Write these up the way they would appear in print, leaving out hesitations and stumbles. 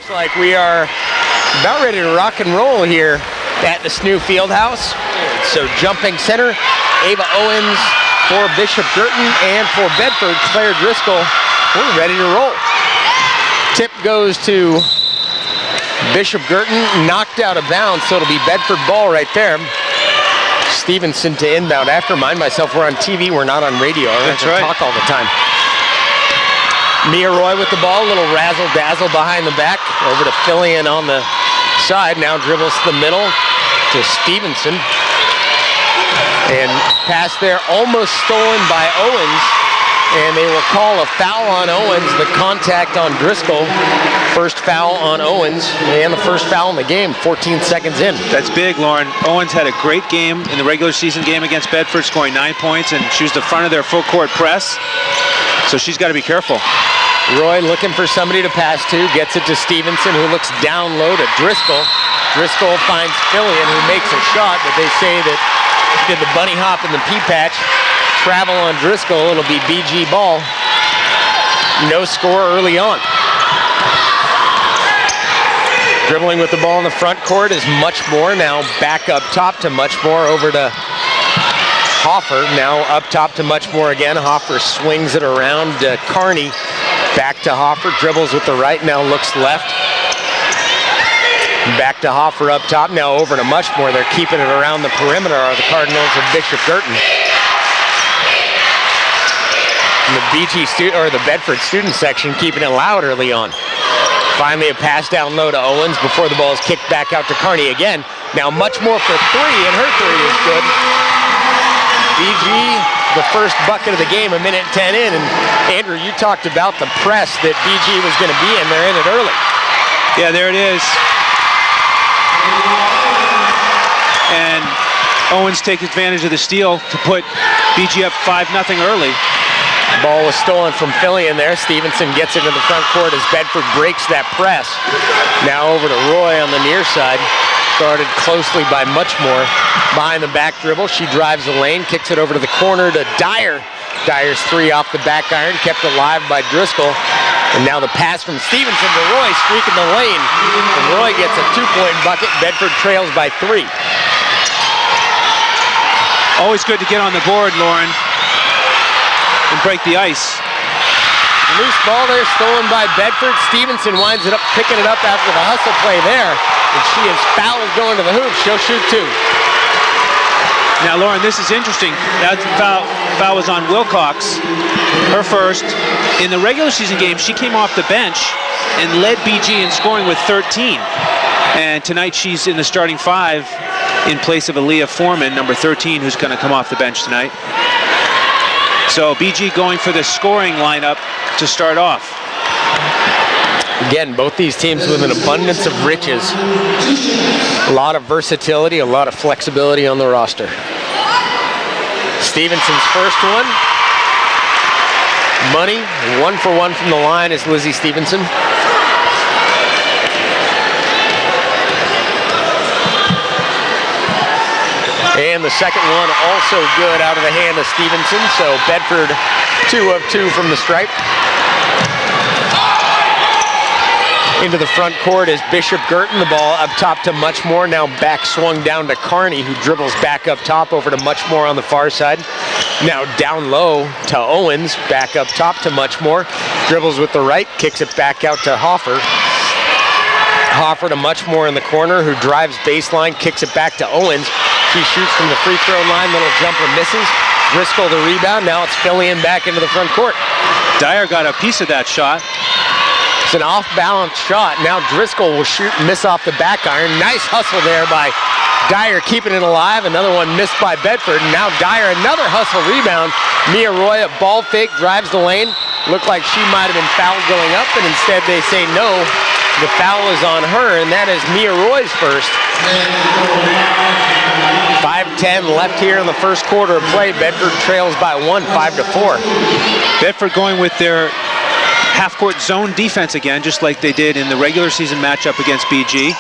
Looks like we are about ready to rock and roll here at the SNU Fieldhouse. So jumping center, Ava Owens for Bishop Guertin, and for Bedford, Claire Driscoll. We're ready to roll. Tip goes to Bishop Guertin, knocked out of bounds, so it'll be Bedford ball right there. Stevenson to inbound. I have to remind myself we're on TV, we're not on radio. That's right. Talk all the time. Mia Roy with the ball, a little razzle-dazzle behind the back. Over to Fillion on the side. Now dribbles to the middle to Stevenson. And pass there almost stolen by Owens. And they will call a foul on Owens, the contact on Driscoll. First foul on Owens, and the first foul in the game, 14 seconds in. That's big, Lauren. Owens had a great game in the regular season game against Bedford, scoring 9 points, and she was the front of their full court press. So she's got to be careful. Roy looking for somebody to pass to, gets it to Stevenson, who looks down low to Driscoll. Driscoll finds Fillion, who makes a shot, but they say that she did the bunny hop in the pea patch. Travel on Driscoll, it'll be BG ball. No score early on. Dribbling with the ball in the front court is Muchmore. Now back up top to Muchmore, over to Hoffer. Now up top to Muchmore again. Hoffer swings it around. Carney back to Hoffer, dribbles with the right, now looks left. Back to Hoffer up top, now over to Muchmore. They're keeping it around the perimeter, are the Cardinals of Bishop Guertin. And the Bedford student section keeping it loud early on. Finally a pass down low to Owens before the ball is kicked back out to Carney again. Now Muchmore for three, and her three is good. BG, the first bucket of the game, 1:10 in. And Andrew, you talked about the press that BG was going to be in. They're in it early. Yeah, there it is. And Owens takes advantage of the steal to put BG up 5-0 early. Ball was stolen from Fillion there. Stevenson gets into the front court as Bedford breaks that press. Now over to Roy on the near side. Guarded closely by Muchmore. Behind the back dribble, she drives the lane, kicks it over to the corner to Dyer. Dyer's three off the back iron, kept alive by Driscoll. And now the pass from Stevenson to Roy, streaking the lane. And Roy gets a 2-point bucket. Bedford trails by 3. Always good to get on the board, Lauren, and break the ice. Loose ball there, stolen by Bedford. Stevenson winds it up, picking it up after the hustle play there. And she is fouled going to the hoop. She'll shoot 2. Now, Lauren, this is interesting. That foul was on Wilcox, her first. In the regular season game, she came off the bench and led BG in scoring with 13. And tonight she's in the starting 5 in place of Aaliyah Foreman, number 13, who's going to come off the bench tonight. So BG going for the scoring lineup to start off. Again, both these teams with an abundance of riches. A lot of versatility, a lot of flexibility on the roster. Stevenson's first one. Money, 1 for 1 from the line is Lizzie Stevenson. And the second one also good out of the hand of Stevenson. So Bedford 2 of 2 from the stripe. Into the front court is Bishop Guertin. The ball up top to Muchmore. Now back swung down to Carney, who dribbles back up top over to Muchmore on the far side. Now down low to Owens. Back up top to Muchmore. Dribbles with the right, kicks it back out to Hoffer. Hoffer to Muchmore in the corner, who drives baseline, kicks it back to Owens. She shoots from the free throw line, little jumper misses. Driscoll the rebound. Now it's Fillion back into the front court. Dyer got a piece of that shot. It's an off-balance shot. Now Driscoll will shoot and miss off the back iron. Nice hustle there by Dyer, keeping it alive. Another one missed by Bedford. And now Dyer, another hustle rebound. Mia Roy, a ball fake, drives the lane. Looked like she might have been fouled going up, and instead they say no. The foul is on her, and that is Mia Roy's first. 5:10 left here in the first quarter of play. Bedford trails by 1, 5-4. Bedford going with their half-court zone defense again, just like they did in the regular season matchup against BG.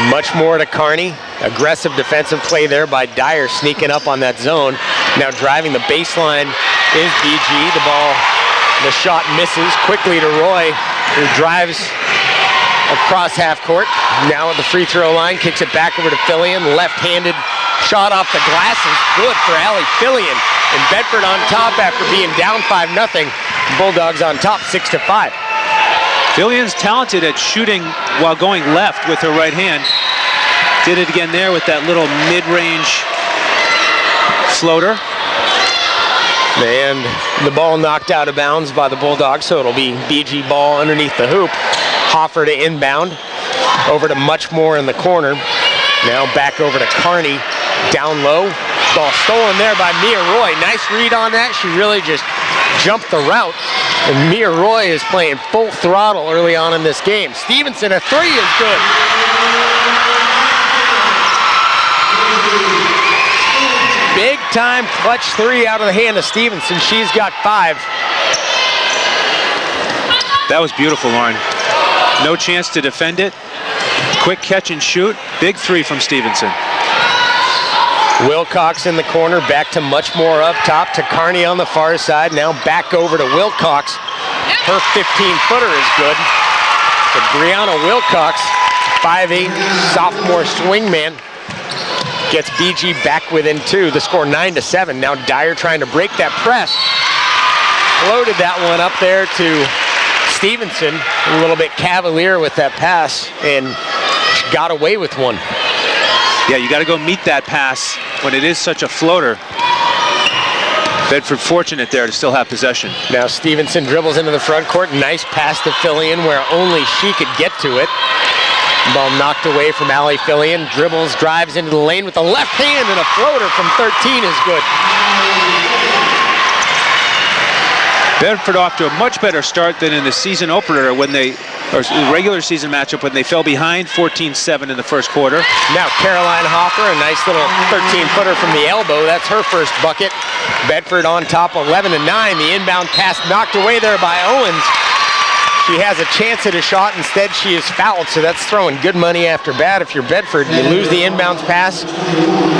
Muchmore to Carney. Aggressive defensive play there by Dyer, sneaking up on that zone. Now driving the baseline is BG. The shot misses quickly to Roy, who drives across half court. Now at the free throw line, kicks it back over to Fillion. Left-handed shot off the glass is good for Allie Fillion. And Bedford on top after being down 5-0. Bulldogs on top 6-5. Fillion's talented at shooting while going left with her right hand. Did it again there with that little mid-range floater. And the ball knocked out of bounds by the Bulldogs, so it'll be BG ball underneath the hoop. Hoffer to inbound, over to Muchmore in the corner. Now back over to Carney, down low. Ball stolen there by Mia Roy. Nice read on that. She really just jumped the route. And Mia Roy is playing full throttle early on in this game. Stevenson, a three is good. Big time clutch three out of the hand of Stevenson. She's got 5. That was beautiful, Lauren. No chance to defend it. Quick catch and shoot. Big three from Stevenson. Wilcox in the corner, back to Muchmore up top, to Carney on the far side. Now back over to Wilcox. Her 15-footer is good. So Brianna Wilcox, 5'8", sophomore swingman, gets BG back within 2. The score 9-7. Now Dyer trying to break that press. Floated that one up there to Stevenson. A little bit cavalier with that pass, and she got away with one. Yeah, you got to go meet that pass when it is such a floater. Bedford fortunate there to still have possession. Now Stevenson dribbles into the front court. Nice pass to Fillion where only she could get to it. Ball knocked away from Allie Fillion. Dribbles, drives into the lane with the left hand, and a floater from 13 is good. Bedford off to a much better start than in the season opener when they, or regular season matchup when they fell behind 14-7 in the first quarter. Now Caroline Hoffer, a nice little 13-footer from the elbow. That's her first bucket. Bedford on top 11-9. The inbound pass knocked away there by Owens. She has a chance at a shot. Instead, she is fouled, so that's throwing good money after bad. If you're Bedford, you lose the inbounds pass,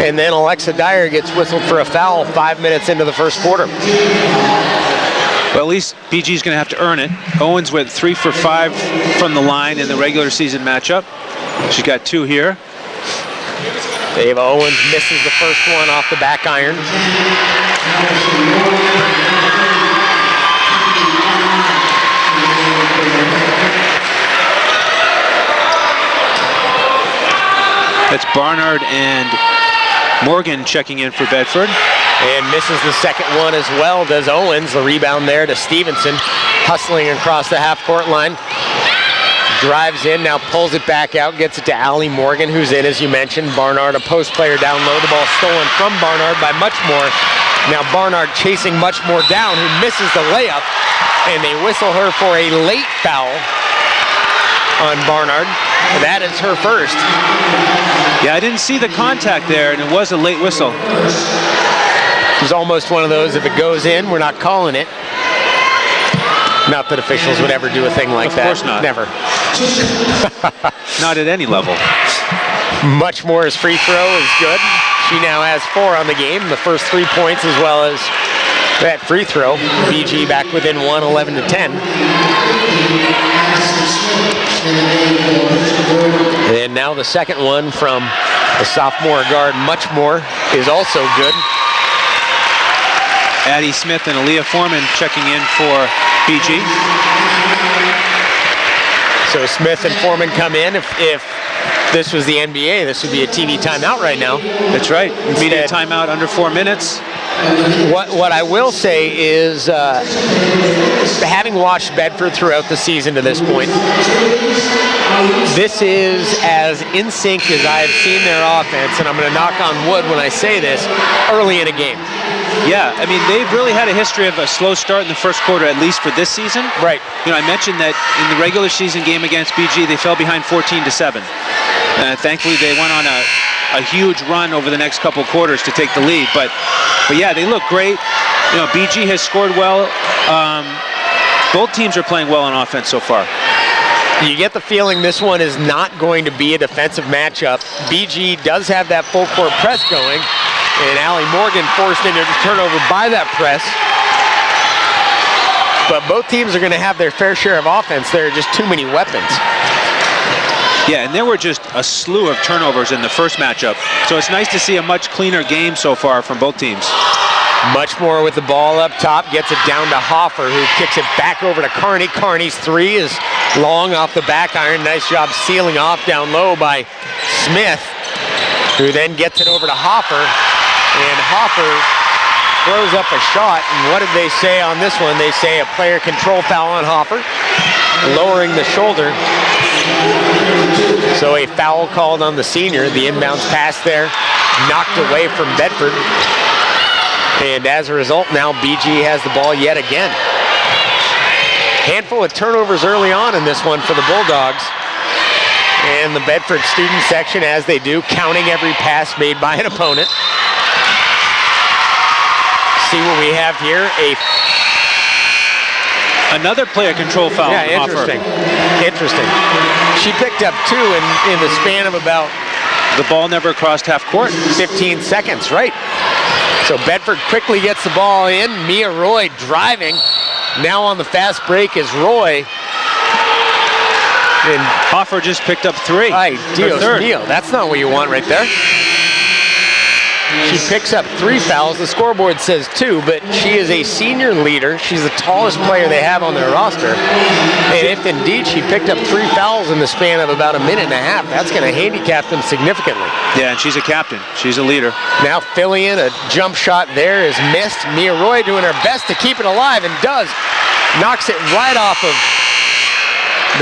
and then Alexa Dyer gets whistled for a foul 5 minutes into the first quarter. Well, at least BG's going to have to earn it. Owens went 3 for 5 from the line in the regular season matchup. She's got 2 here. Ava Owens misses the first one off the back iron. That's Barnard and Morgan checking in for Bedford. And misses the second one as well, does Owens. The rebound there to Stevenson, hustling across the half-court line. Drives in, now pulls it back out, gets it to Allie Morgan, who's in, as you mentioned. Barnard, a post player down low. The ball stolen from Barnard by Muchmore. Now Barnard chasing Muchmore down, who misses the layup. And they whistle her for a late foul on Barnard. And that is her first. Yeah, I didn't see the contact there, and it was a late whistle. It was almost one of those, if it goes in, we're not calling it. Not that officials would ever do a thing like that. Of course not. Never. Not at any level. Muchmore's free throw is good. She now has 4 on the game. The first 3 points as well as that free throw. BG back within 1, 11-10. And now the second one from the sophomore guard Muchmore is also good. Addie Smith and Aaliyah Foreman checking in for BG. So Smith and Foreman come in. If this was the NBA, this would be a TV timeout right now. That's right. Immediate timeout under 4 minutes. What I will say is, having watched Bedford throughout the season to this point, this is as in sync as I've seen their offense, and I'm going to knock on wood when I say this, early in a game. Yeah, I mean, they've really had a history of a slow start in the first quarter, at least for this season. Right. You know, I mentioned that in the regular season game against BG, they fell behind 14-7. Thankfully, they went on a huge run over the next couple quarters to take the lead. But yeah, they look great. You know, BG has scored well. Both teams are playing well on offense so far. You get the feeling this one is not going to be a defensive matchup. BG does have that full court press going, and Allie Morgan forced into the turnover by that press. But both teams are going to have their fair share of offense. There are just too many weapons. Yeah, and there were just a slew of turnovers in the first matchup. So it's nice to see a much cleaner game so far from both teams. Much more with the ball up top, gets it down to Hoffer, who kicks it back over to Carney. Carney's three is long off the back iron. Nice job sealing off down low by Smith, who then gets it over to Hoffer, and Hoffer throws up a shot. And what did they say on this one? They say a player control foul on Hoffer, lowering the shoulder. So a foul called on the senior. The inbounds pass there, knocked away from Bedford. And as a result, now BG has the ball yet again. Handful of turnovers early on in this one for the Bulldogs. And the Bedford student section, as they do, counting every pass made by an opponent. See what we have here. Another player control foul. Yeah, interesting. Interesting. She picked up two in the span of about... The ball never crossed half court. 15 seconds, right. So Bedford quickly gets the ball in. Mia Roy driving. Now on the fast break is Roy. And Hoffer just picked up three. Ay, Dios mío. That's not what you want right there. She picks up 3 fouls. The scoreboard says 2, but she is a senior leader. She's the tallest player they have on their roster. And if indeed she picked up 3 fouls in the span of about a minute and a half, that's going to handicap them significantly. Yeah, and she's a captain. She's a leader. Now Fillion, a jump shot there is missed. Mia Roy doing her best to keep it alive, and does. Knocks it right off of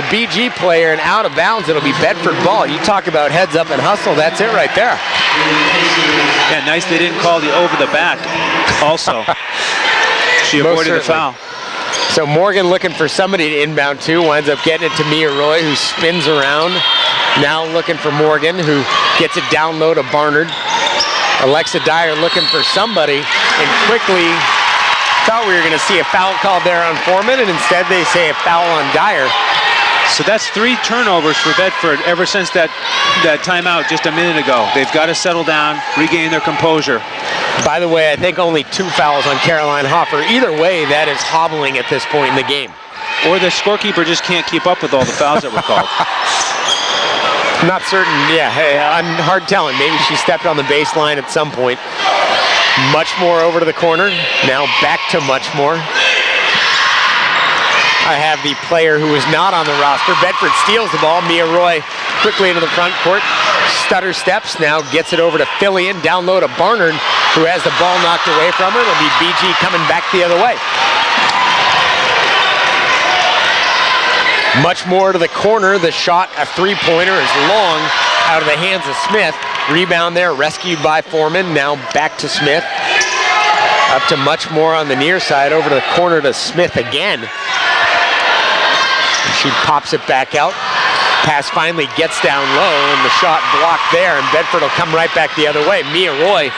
the BG player and out of bounds. It'll be Bedford ball. You talk about heads up and hustle. That's it right there. Yeah, nice they didn't call the over the back also. She avoided the foul. So Morgan looking for somebody to inbound to, winds up getting it to Mia Roy, who spins around. Now looking for Morgan, who gets it down low to Barnard. Alexa Dyer looking for somebody, and quickly thought we were going to see a foul called there on Foreman, and instead they say a foul on Dyer. So that's 3 turnovers for Bedford ever since that timeout just a minute ago. They've got to settle down, regain their composure. By the way, I think only 2 fouls on Caroline Hoffer. Either way, that is hobbling at this point in the game. Or the scorekeeper just can't keep up with all the fouls that were called. Not certain, yeah, hey, I'm hard telling. Maybe she stepped on the baseline at some point. Much more over to the corner. Now back to much more. I have the player who is not on the roster. Bedford steals the ball. Mia Roy quickly into the front court. Stutter steps, now gets it over to Fillion. Down low to Barnard, who has the ball knocked away from her. It'll be BG coming back the other way. Much more to the corner. The shot, a 3-pointer, is long out of the hands of Smith. Rebound there, rescued by Foreman. Now back to Smith. Up to much more on the near side. Over to the corner to Smith again. She pops it back out. Pass finally gets down low, and the shot blocked there, and Bedford will come right back the other way. Mia Roy,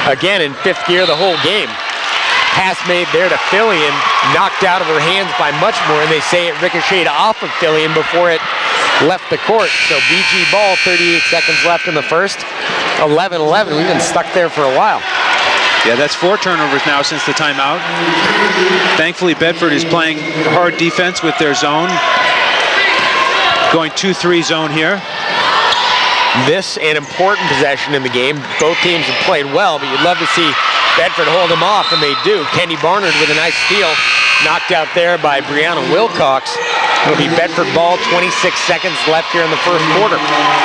again in 5th gear the whole game. Pass made there to Fillion, knocked out of her hands by much more, and they say it ricocheted off of Fillion before it left the court. So BG ball, 38 seconds left in the first. 11-11, we've been stuck there for a while. Yeah, that's 4 turnovers now since the timeout. Thankfully, Bedford is playing hard defense with their zone. Going 2-3 zone here. This an important possession in the game. Both teams have played well, but you'd love to see Bedford hold them off, and they do. Kenny Barnard with a nice steal. Knocked out there by Brianna Wilcox. It'll be Bedford ball, 26 seconds left here in the first quarter.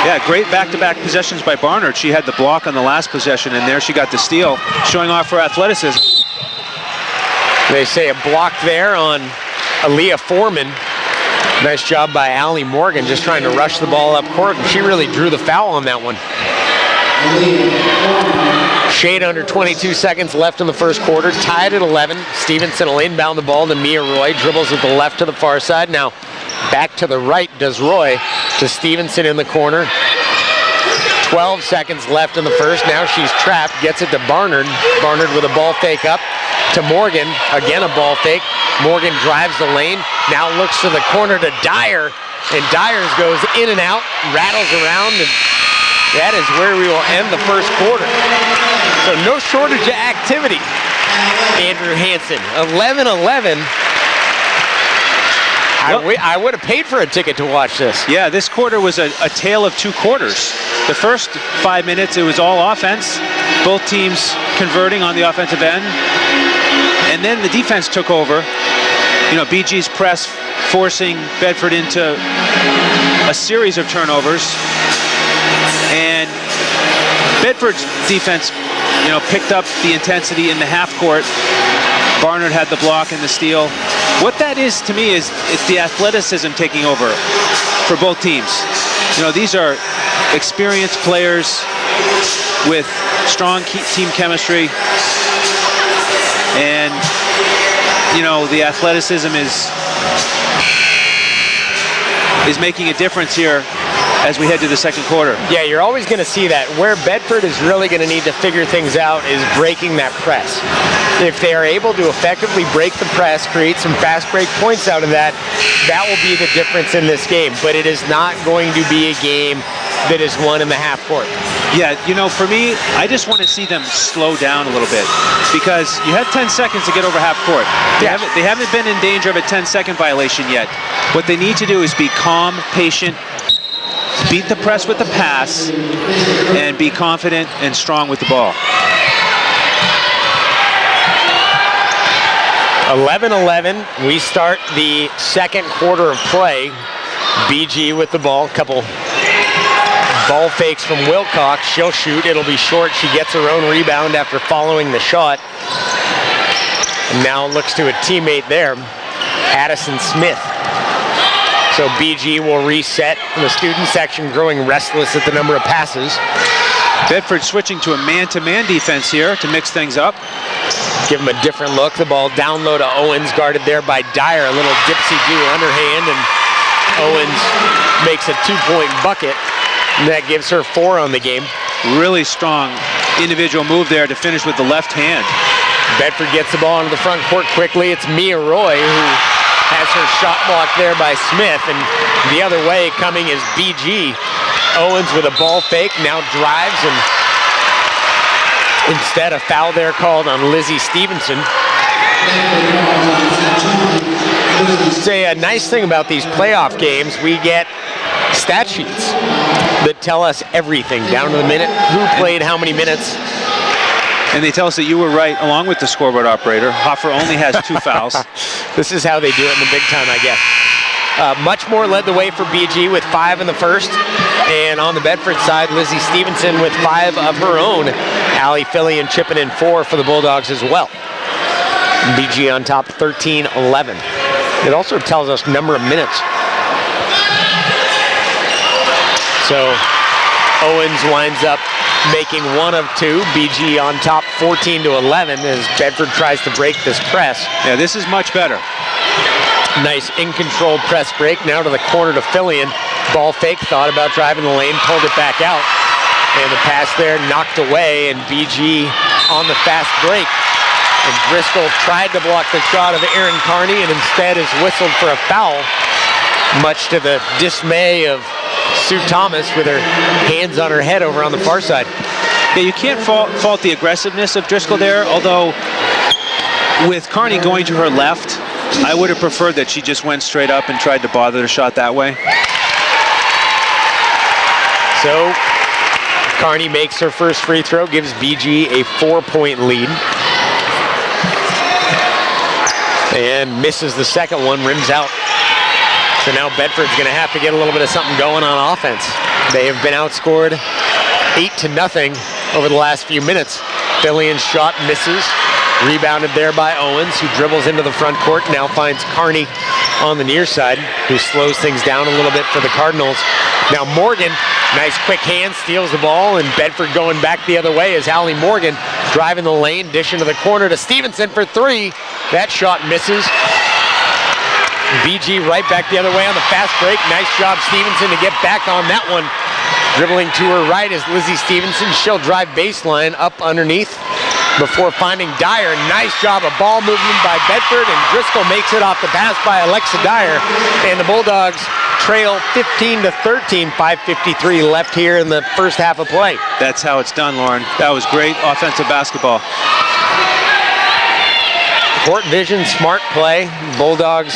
Yeah, great back-to-back possessions by Barnard. She had the block on the last possession, and there she got the steal, showing off her athleticism. They say a block there on Aaliyah Foreman. Nice job by Allie Morgan, just trying to rush the ball up court, and she really drew the foul on that one. Shade under 22 seconds left in the first quarter, tied at 11. Stevenson will inbound the ball to Mia Roy, dribbles with the left to the far side. Now back to the right does Roy to Stevenson in the corner. 12 seconds left in the first. Now she's trapped, gets it to Barnard. Barnard with a ball fake up to Morgan. Again a ball fake. Morgan drives the lane, now looks to the corner to Dyer, and Dyers goes in and out, rattles around, and that is where we will end the first quarter. So no shortage of activity. Andrew Hansen, 11-11. I would have paid for a ticket to watch this. Yeah, this quarter was a tale of two quarters. The first 5 minutes, it was all offense, both teams converting on the offensive end. And then the defense took over. You know, BG's press forcing Bedford into a series of turnovers. And Bedford's defense, you know, picked up the intensity in the half court. Barnard had the block and the steal. What that is to me is it's the athleticism taking over for both teams. You know, these are experienced players with strong team chemistry. And, you know, the athleticism is making a difference here as we head to the second quarter. Yeah, you're always going to see that. Where Bedford is really going to need to figure things out is breaking that press. If they are able to effectively break the press, create some fast break points out of that, that will be the difference in this game. But it is not going to be a game that is won in the half court. Yeah, you know, for me, I just want to see them slow down a little bit because you have 10 seconds to get over half court. They haven't been in danger of a 10-second violation yet. What they need to do is be calm, patient, beat the press with the pass, and be confident and strong with the ball. 11-11, we start the second quarter of play. BG with the ball, couple ball fakes from Wilcox. She'll shoot, it'll be short. She gets her own rebound after following the shot. And now looks to a teammate there, Addison Smith. So BG will reset in the student section, growing restless at the number of passes. Bedford switching to a man-to-man defense here to mix things up. Give him a different look. The ball down low to Owens, guarded there by Dyer. A little dipsy-do underhand, and Owens makes a two-point bucket. And that gives her 4 on the game. Really strong individual move there to finish with the left hand. Bedford gets the ball into the front court quickly. It's Mia Roy who has her shot blocked there by Smith, and the other way coming is BG. Owens with a ball fake, now drives, and instead a foul there called on Lizzie Stevenson. Say a nice thing about these playoff games, we get stat sheets that tell us everything down to the minute, who played how many minutes. And they tell us that you were right, along with the scoreboard operator. Hoffer only has 2 fouls. This is how they do it in the big time, I guess. Much more led the way for BG with 5 in the first. And on the Bedford side, Lizzie Stevenson with 5 of her own. Allie Fillion chipping in 4 for the Bulldogs as well. BG on top, 13-11. It also tells us number of minutes. So Owens winds up making 1 of 2. BG on top, 14-11, as Bedford tries to break this press. Yeah, this is much better. Nice in-control press break. Now to the corner to Fillion. Ball fake, thought about driving the lane, pulled it back out. And the pass there knocked away, and BG on the fast break. And Driscoll tried to block the shot of Erin Carney and instead is whistled for a foul, much to the dismay of Sue Thomas with her hands on her head over on the far side. Yeah, you can't fault the aggressiveness of Driscoll there, although with Carney going to her left, I would have preferred that she just went straight up and tried to bother the shot that way. So Carney makes her first free throw, gives BG a 4-point lead. And misses the second one, rims out. So now Bedford's going to have to get a little bit of something going on offense. They have been outscored 8-0 over the last few minutes. Fillion's shot misses. Rebounded there by Owens, who dribbles into the front court, now finds Carney on the near side, who slows things down a little bit for the Cardinals. Now Morgan, nice quick hand, steals the ball, and Bedford going back the other way as Hallie Morgan driving the lane, dish into the corner to Stevenson for 3. That shot misses. BG right back the other way on the fast break. Nice job, Stevenson, to get back on that one. Dribbling to her right is Lizzie Stevenson. She'll drive baseline up underneath before finding Dyer. Nice job of ball movement by Bedford, and Driscoll makes it off the pass by Alexa Dyer. And the Bulldogs trail 15-13, 5:53 left here in the first half of play. That's how it's done, Lauren. That was great offensive basketball. Court vision, smart play. Bulldogs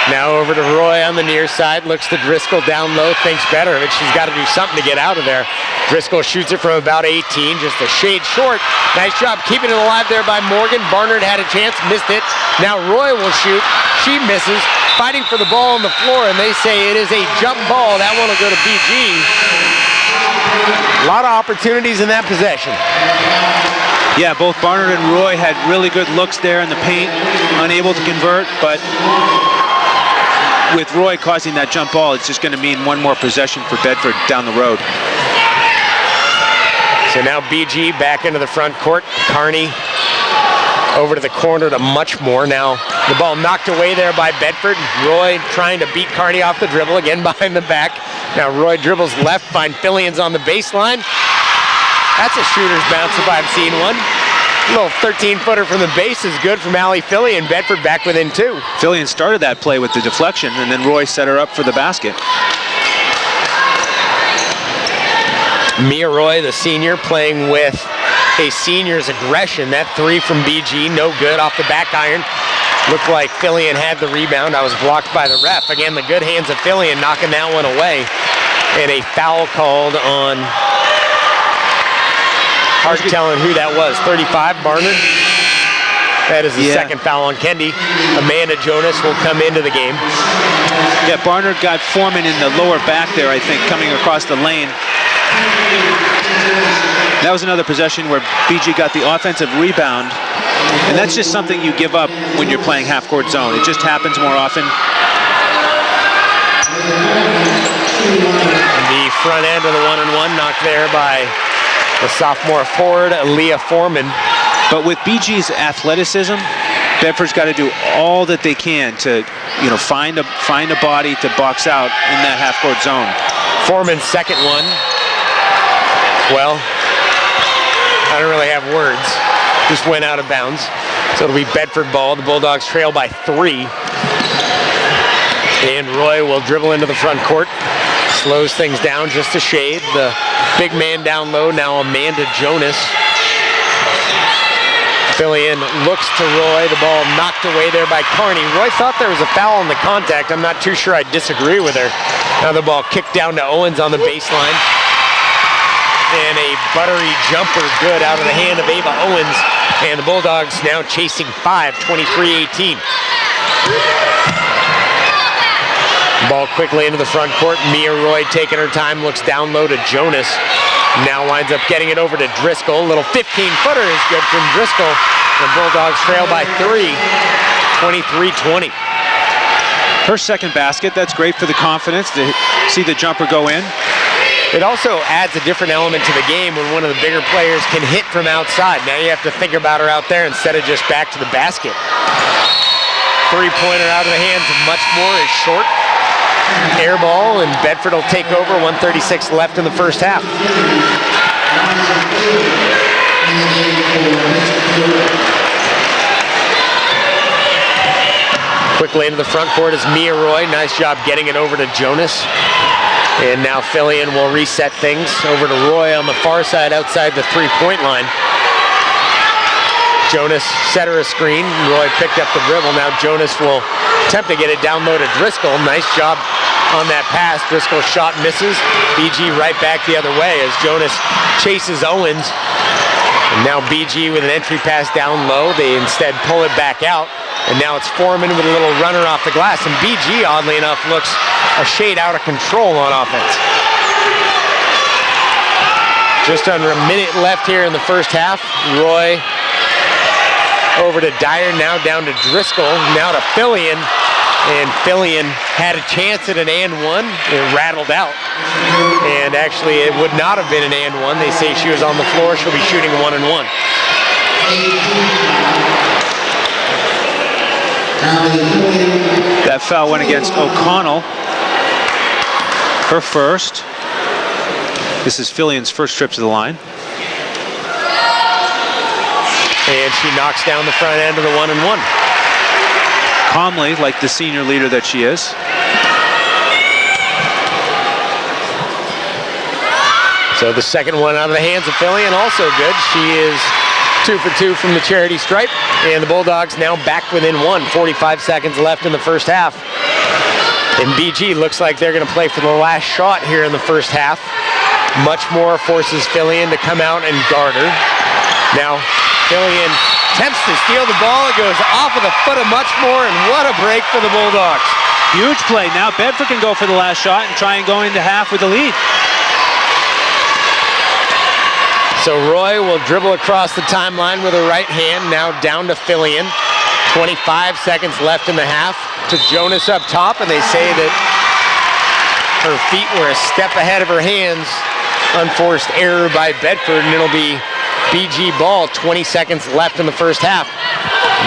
Now over to Roy on the near side, looks to Driscoll down low, thinks better of it. She's got to do something to get out of there. Driscoll shoots it from about 18, just a shade short. Nice job keeping it alive there by Morgan. Barnard had a chance, missed it. Now Roy will shoot. She misses, fighting for the ball on the floor, and they say it is a jump ball. That one will go to BG. A lot of opportunities in that possession. Yeah, both Barnard and Roy had really good looks there in the paint, unable to convert, but with Roy causing that jump ball, it's just going to mean one more possession for Bedford down the road. So now BG back into the front court. Carney over to the corner to Muchmore. Now the ball knocked away there by Bedford. Roy trying to beat Carney off the dribble, again behind the back. Now Roy dribbles left, find Fillions on the baseline. That's a shooter's bounce if I've seen one. A little 13-footer from the base is good from Allie Fillion. Bedford back within 2. Fillion started that play with the deflection, and then Roy set her up for the basket. Mia Roy, the senior, playing with a senior's aggression. That three from BG, no good off the back iron. Looked like Fillion had the rebound. I was blocked by the ref. Again, the good hands of Fillion knocking that one away. And a foul called on, hard telling who that was, 35, Barnard. That is the second foul on Kendi. Amanda Jonas will come into the game. Yeah, Barnard got Foreman in the lower back there, I think, coming across the lane. That was another possession where BG got the offensive rebound, and that's just something you give up when you're playing half-court zone. It just happens more often. The front end of the 1-and-1 knocked there by the sophomore forward, Leah Foreman. But with BG's athleticism, Bedford's got to do all that they can to, find a body to box out in that half-court zone. Foreman's second one. Well, I don't really have words. Just went out of bounds. So it'll be Bedford ball. The Bulldogs trail by 3. And Roy will dribble into the front court. Slows things down just a shade. The big man down low, now Amanda Jonas. Fillion looks to Roy. The ball knocked away there by Carney. Roy thought there was a foul on the contact. I'm not too sure I disagree with her. Now the ball kicked down to Owens on the baseline. And a buttery jumper good out of the hand of Ava Owens. And the Bulldogs now chasing 5, 23-18. Ball quickly into the front court. Mia Roy taking her time, looks down low to Jonas. Now winds up getting it over to Driscoll. A little 15-footer is good from Driscoll. The Bulldogs trail by 3, 23-20. Her second basket, that's great for the confidence to see the jumper go in. It also adds a different element to the game when one of the bigger players can hit from outside. Now you have to think about her out there instead of just back to the basket. Three-pointer out of the hands of Muchmore is short. Air ball, and Bedford will take over. 1:36 left in the first half. Quickly into the front court is Mia Roy. Nice job getting it over to Jonas. And now Fillion will reset things over to Roy on the far side outside the three-point line. Jonas set her a screen. Roy picked up the dribble. Now Jonas will attempt to get it down low to Driscoll. Nice job on that pass. Driscoll shot misses. BG right back the other way as Jonas chases Owens. And now BG with an entry pass down low. They instead pull it back out. And now it's Foreman with a little runner off the glass. And BG, oddly enough, looks a shade out of control on offense. Just under a minute left here in the first half. Roy over to Dyer, now down to Driscoll, now to Fillion. And Fillion had a chance at an and one. It rattled out. And actually, it would not have been an and one. They say she was on the floor. She'll be shooting 1-and-1. That foul went against O'Connell. Her first. This is Fillion's first trip to the line. And she knocks down the front end of the 1-and-1. Calmly, like the senior leader that she is. So the second one out of the hands of Fillion, also good. She is 2 for 2 from the charity stripe. And the Bulldogs now back within 1. 45 seconds left in the first half. And BG looks like they're going to play for the last shot here in the first half. Much more forces Fillion to come out and guard her. Now Fillion attempts to steal the ball. It goes off of the foot of Muchmore, and what a break for the Bulldogs. Huge play. Now Bedford can go for the last shot and try and go into half with the lead. So Roy will dribble across the timeline with her right hand, now down to Fillion. 25 seconds left in the half to Jonas up top, and they say that her feet were a step ahead of her hands. Unforced error by Bedford, and it'll be BG ball. 20 seconds left in the first half.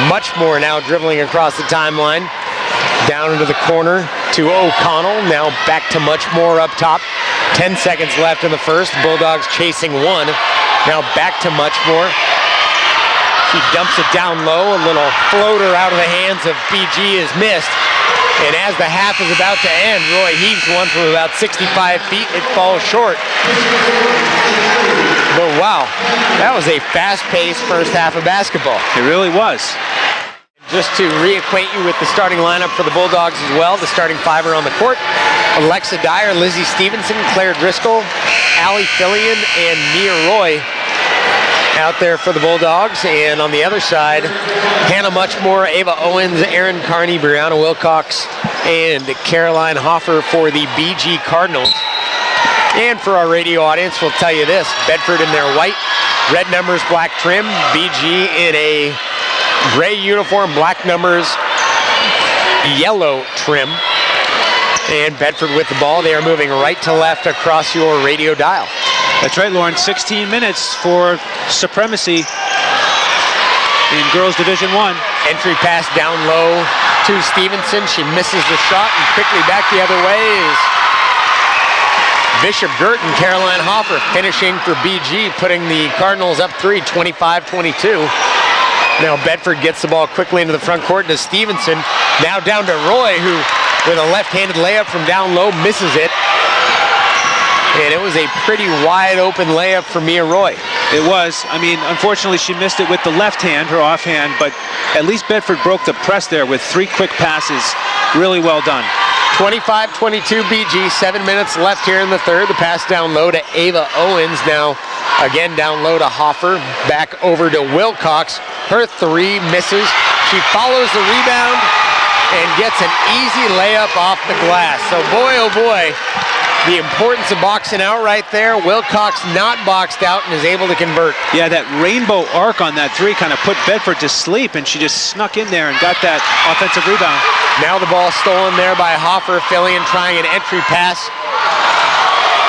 Muchmore now dribbling across the timeline. Down into the corner to O'Connell. Now back to Muchmore up top. 10 seconds left in the first. Bulldogs chasing one. Now back to Muchmore. She dumps it down low. A little floater out of the hands of BG is missed. And as the half is about to end, Roy heaves one from about 65 feet. It falls short. But wow, that was a fast-paced first half of basketball. It really was. Just to reacquaint you with the starting lineup for the Bulldogs as well, the starting five are on the court. Alexa Dyer, Lizzie Stevenson, Claire Driscoll, Allie Fillion, and Mia Roy out there for the Bulldogs. And on the other side, Hannah Muchmore, Ava Owens, Erin Carney, Brianna Wilcox, and Caroline Hoffer for the BG Cardinals. And for our radio audience, we'll tell you this: Bedford in their white, red numbers, black trim. BG in a gray uniform, black numbers, yellow trim. And Bedford with the ball. They are moving right to left across your radio dial. That's right, Lauren. 16 minutes for supremacy in Girls Division I. Entry pass down low to Stevenson. She misses the shot, and quickly back the other way is Bishop Guertin. Caroline Hoffer finishing for BG, putting the Cardinals up 3, 25-22. Now Bedford gets the ball quickly into the front court to Stevenson. Now down to Roy, who with a left-handed layup from down low misses it. And it was a pretty wide open layup for Mia Roy. It was. I mean, unfortunately, she missed it with the left hand, her offhand, but at least Bedford broke the press there with 3 quick passes. Really well done. 25-22 BG, 7 minutes left here in the third. The pass down low to Ava Owens. Now again down low to Hoffer. Back over to Wilcox. Her 3 misses. She follows the rebound and gets an easy layup off the glass. So boy, oh boy, the importance of boxing out right there. Wilcox not boxed out and is able to convert. Yeah, that rainbow arc on that 3 kind of put Bedford to sleep, and she just snuck in there and got that offensive rebound. Now the ball stolen there by Hoffer. Fillion trying an entry pass.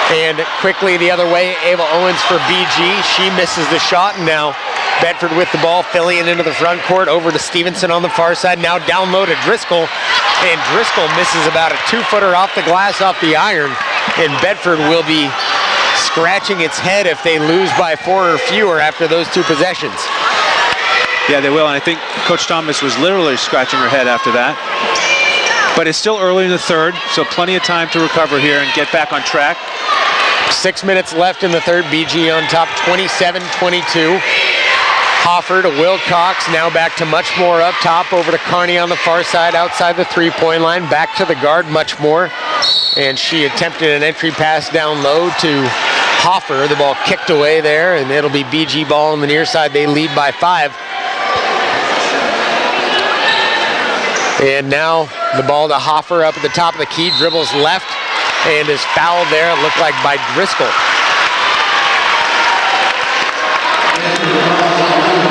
And quickly the other way, Ava Owens for BG. She misses the shot, and now Bedford with the ball. Fillion into the front court, over to Stevenson on the far side. Now down low to Driscoll, and Driscoll misses about a 2-footer off the glass, off the iron. And Bedford will be scratching its head if they lose by 4 or fewer after those 2 possessions. Yeah, they will, and I think Coach Thomas was literally scratching her head after that. But it's still early in the third, so plenty of time to recover here and get back on track. 6 minutes left in the third. BG on top, 27-22. Hoffer to Wilcox, now back to Muchmore up top, over to Carney on the far side, outside the 3-point line, back to the guard, Muchmore. And she attempted an entry pass down low to Hoffer. The ball kicked away there, and it'll be BG ball on the near side. They lead by 5. And now the ball to Hoffer up at the top of the key, dribbles left, and is fouled there, it looked like by Driscoll.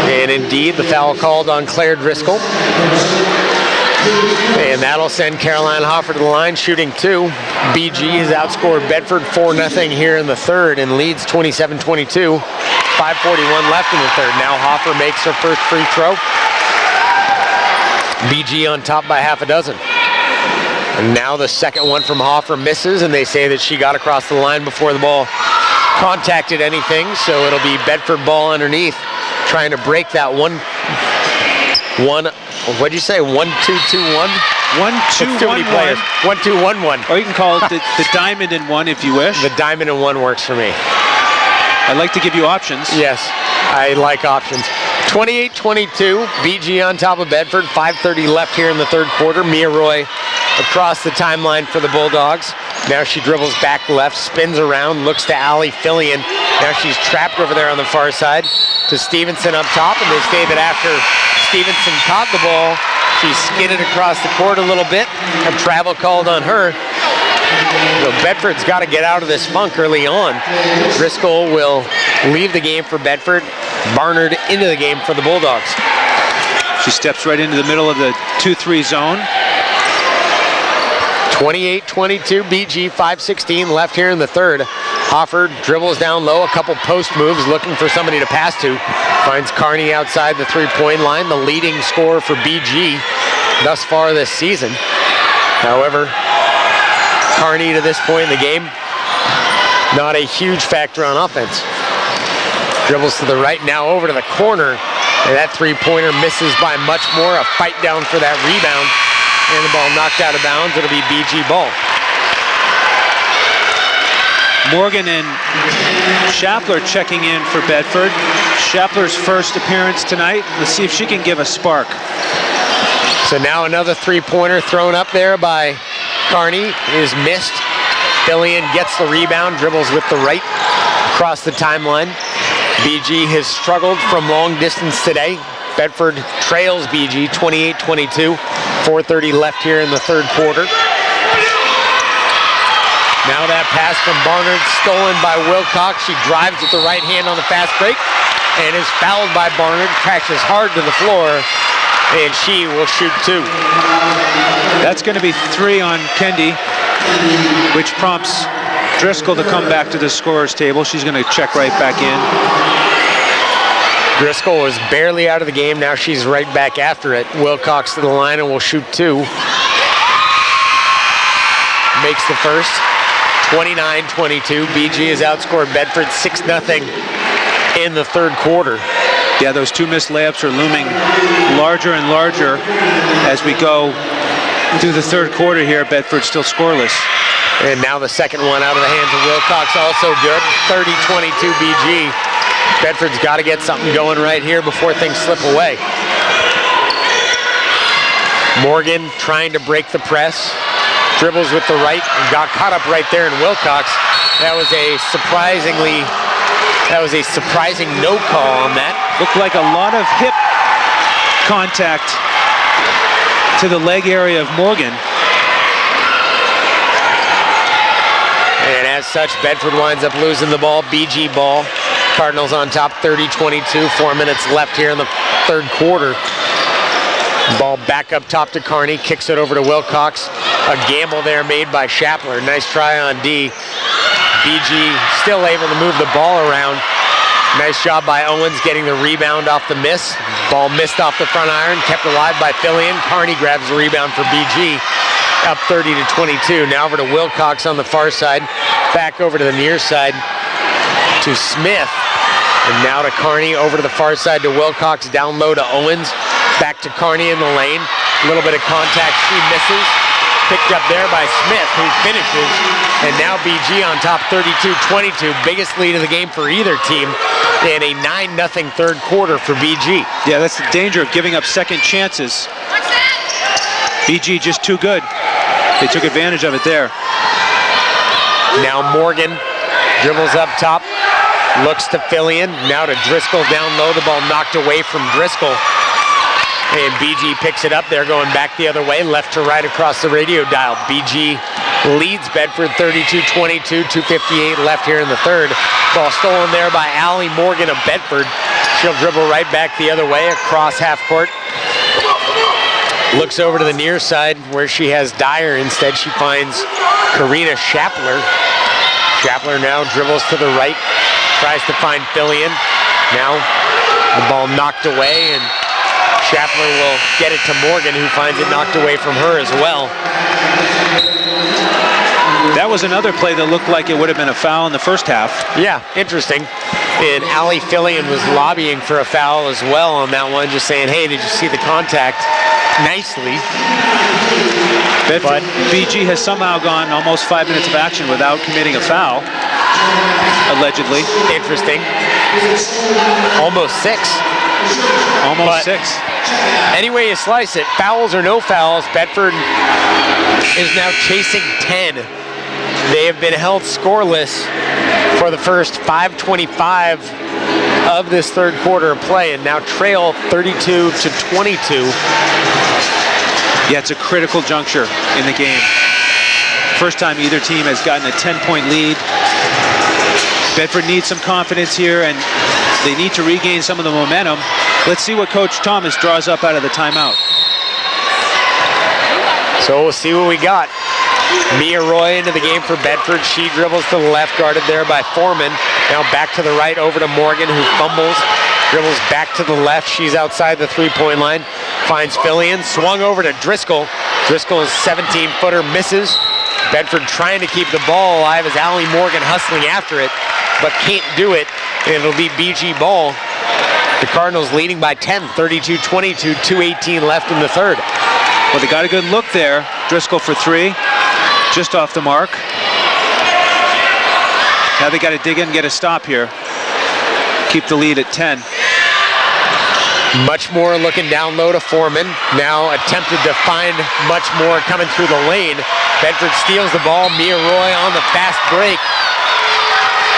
And indeed, the foul called on Claire Driscoll. And that'll send Caroline Hoffer to the line, shooting 2. BG has outscored Bedford 4-0 here in the third and leads 27-22. 5:41 left in the third. Now Hoffer makes her first free throw. BG on top by half a dozen. And now the second one from Hoffer misses, and they say that she got across the line before the ball contacted anything, so it'll be Bedford ball underneath, trying to break that 1-2-2-1? 1-2-1-1. 1-2-1-1. Or you can call it the diamond in 1 if you wish. The diamond in 1 works for me. I'd like to give you options. Yes, I like options. 28-22, BG on top of Bedford. 5:30 left here in the third quarter. Mia Roy across the timeline for the Bulldogs. Now she dribbles back left, spins around, looks to Allie Fillion. Now she's trapped over there on the far side to Stevenson up top, and they say that after Stevenson caught the ball, she skidded across the court a little bit. A travel called on her. So Bedford's got to get out of this funk early on. Driscoll will leave the game for Bedford. Barnard into the game for the Bulldogs. She steps right into the middle of the 2-3 zone. 28-22, BG, 5:16 left here in the third. Hoffer dribbles down low, a couple post moves, looking for somebody to pass to. Finds Carney outside the three-point line, the leading scorer for BG thus far this season. However, Carney to this point in the game, not a huge factor on offense. Dribbles to the right, now over to the corner, and that three-pointer misses by much more. A fight down for that rebound, and the ball knocked out of bounds. It'll be BG ball. Morgan and Shapler checking in for Bedford. Shapler's first appearance tonight. Let's see if she can give a spark. So now another three-pointer thrown up there by Carney is missed. Fillion gets the rebound, dribbles with the right across the timeline. BG has struggled from long distance today. Bedford trails BG 28-22. 4:30 left here in the third quarter. Now that pass from Barnard stolen by Wilcox. She drives with the right hand on the fast break and is fouled by Barnard. Crashes hard to the floor, and she will shoot two. That's going to be 3 on Kendi, which prompts Driscoll to come back to the scorer's table. She's going to check right back in. Driscoll was barely out of the game. Now she's right back after it. Wilcox to the line and will shoot two. Makes the first. 29-22. BG has outscored Bedford 6-0 in the third quarter. Yeah, those two missed layups are looming larger and larger as we go through the third quarter here. Bedford still scoreless. And now the second one out of the hands of Wilcox, also good. 30-22 BG. Bedford's got to get something going right here before things slip away. Morgan trying to break the press. Dribbles with the right and got caught up right there in Wilcox. That was a surprising no call on that. Looked like a lot of hip contact to the leg area of Morgan. And as such, Bedford winds up losing the ball. BG ball. Cardinals on top 30-22. 4 minutes left here in the third quarter. Ball back up top to Carney. Kicks it over to Wilcox. A gamble there made by Shapler. Nice try on D. BG still able to move the ball around. Nice job by Owens getting the rebound off the miss. Ball missed off the front iron. Kept alive by Fillion. Carney grabs the rebound for BG. Up 30-22. Now over to Wilcox on the far side. Back over to the near side to Smith. And now to Carney, over to the far side to Wilcox, down low to Owens. Back to Carney in the lane. A little bit of contact, she misses. Picked up there by Smith, who finishes. And now BG on top 32-22. Biggest lead of the game for either team. And a 9-0 third quarter for BG. Yeah, that's the danger of giving up second chances. BG just too good. They took advantage of it there. Now Morgan dribbles up top. Looks to Fillion. Now to Driscoll down low. The ball knocked away from Driscoll. And BG picks it up there, going back the other way, left to right across the radio dial. BG leads Bedford 32-22, 2:58 left here in the third. Ball stolen there by Allie Morgan of Bedford. She'll dribble right back the other way across half court. Looks over to the near side where she has Dyer. Instead, she finds Karina Shapler. Shapler now dribbles to the right, tries to find Fillion. Now the ball knocked away, and Shapler will get it to Morgan, who finds it knocked away from her as well. That was another play that looked like it would have been a foul in the first half. Yeah, interesting. And Allie Fillion was lobbying for a foul as well on that one, just saying, hey, did you see the contact? Nicely. Bedford, BG has somehow gone almost 5 minutes of action without committing a foul. allegedly. Interesting. Almost 6. Almost 6. Any way you slice it, fouls or no fouls, Bedford is now chasing 10. They have been held scoreless for the first 5:25 of this third quarter of play and now trail 32-22. Yeah, it's a critical juncture in the game. First time either team has gotten a 10-point lead. Bedford needs some confidence here, and they need to regain some of the momentum. Let's see what Coach Thomas draws up out of the timeout. So we'll see what we got. Mia Roy into the game for Bedford. She dribbles to the left, guarded there by Foreman. Now back to the right, over to Morgan, who fumbles. Dribbles back to the left. She's outside the three-point line. Finds Fillion. Swung over to Driscoll. Driscoll's 17-footer misses. Bedford trying to keep the ball alive as Allie Morgan hustling after it, but can't do it. And it'll be BG ball. The Cardinals leading by 10, 32-22, 2:18 left in the third. Well, they got a good look there. Driscoll for 3, just off the mark. Now they got to dig in and get a stop here. Keep the lead at 10. Much more looking down low to Foreman. Now attempted to find much more coming through the lane. Bedford steals the ball. Mia Roy on the fast break.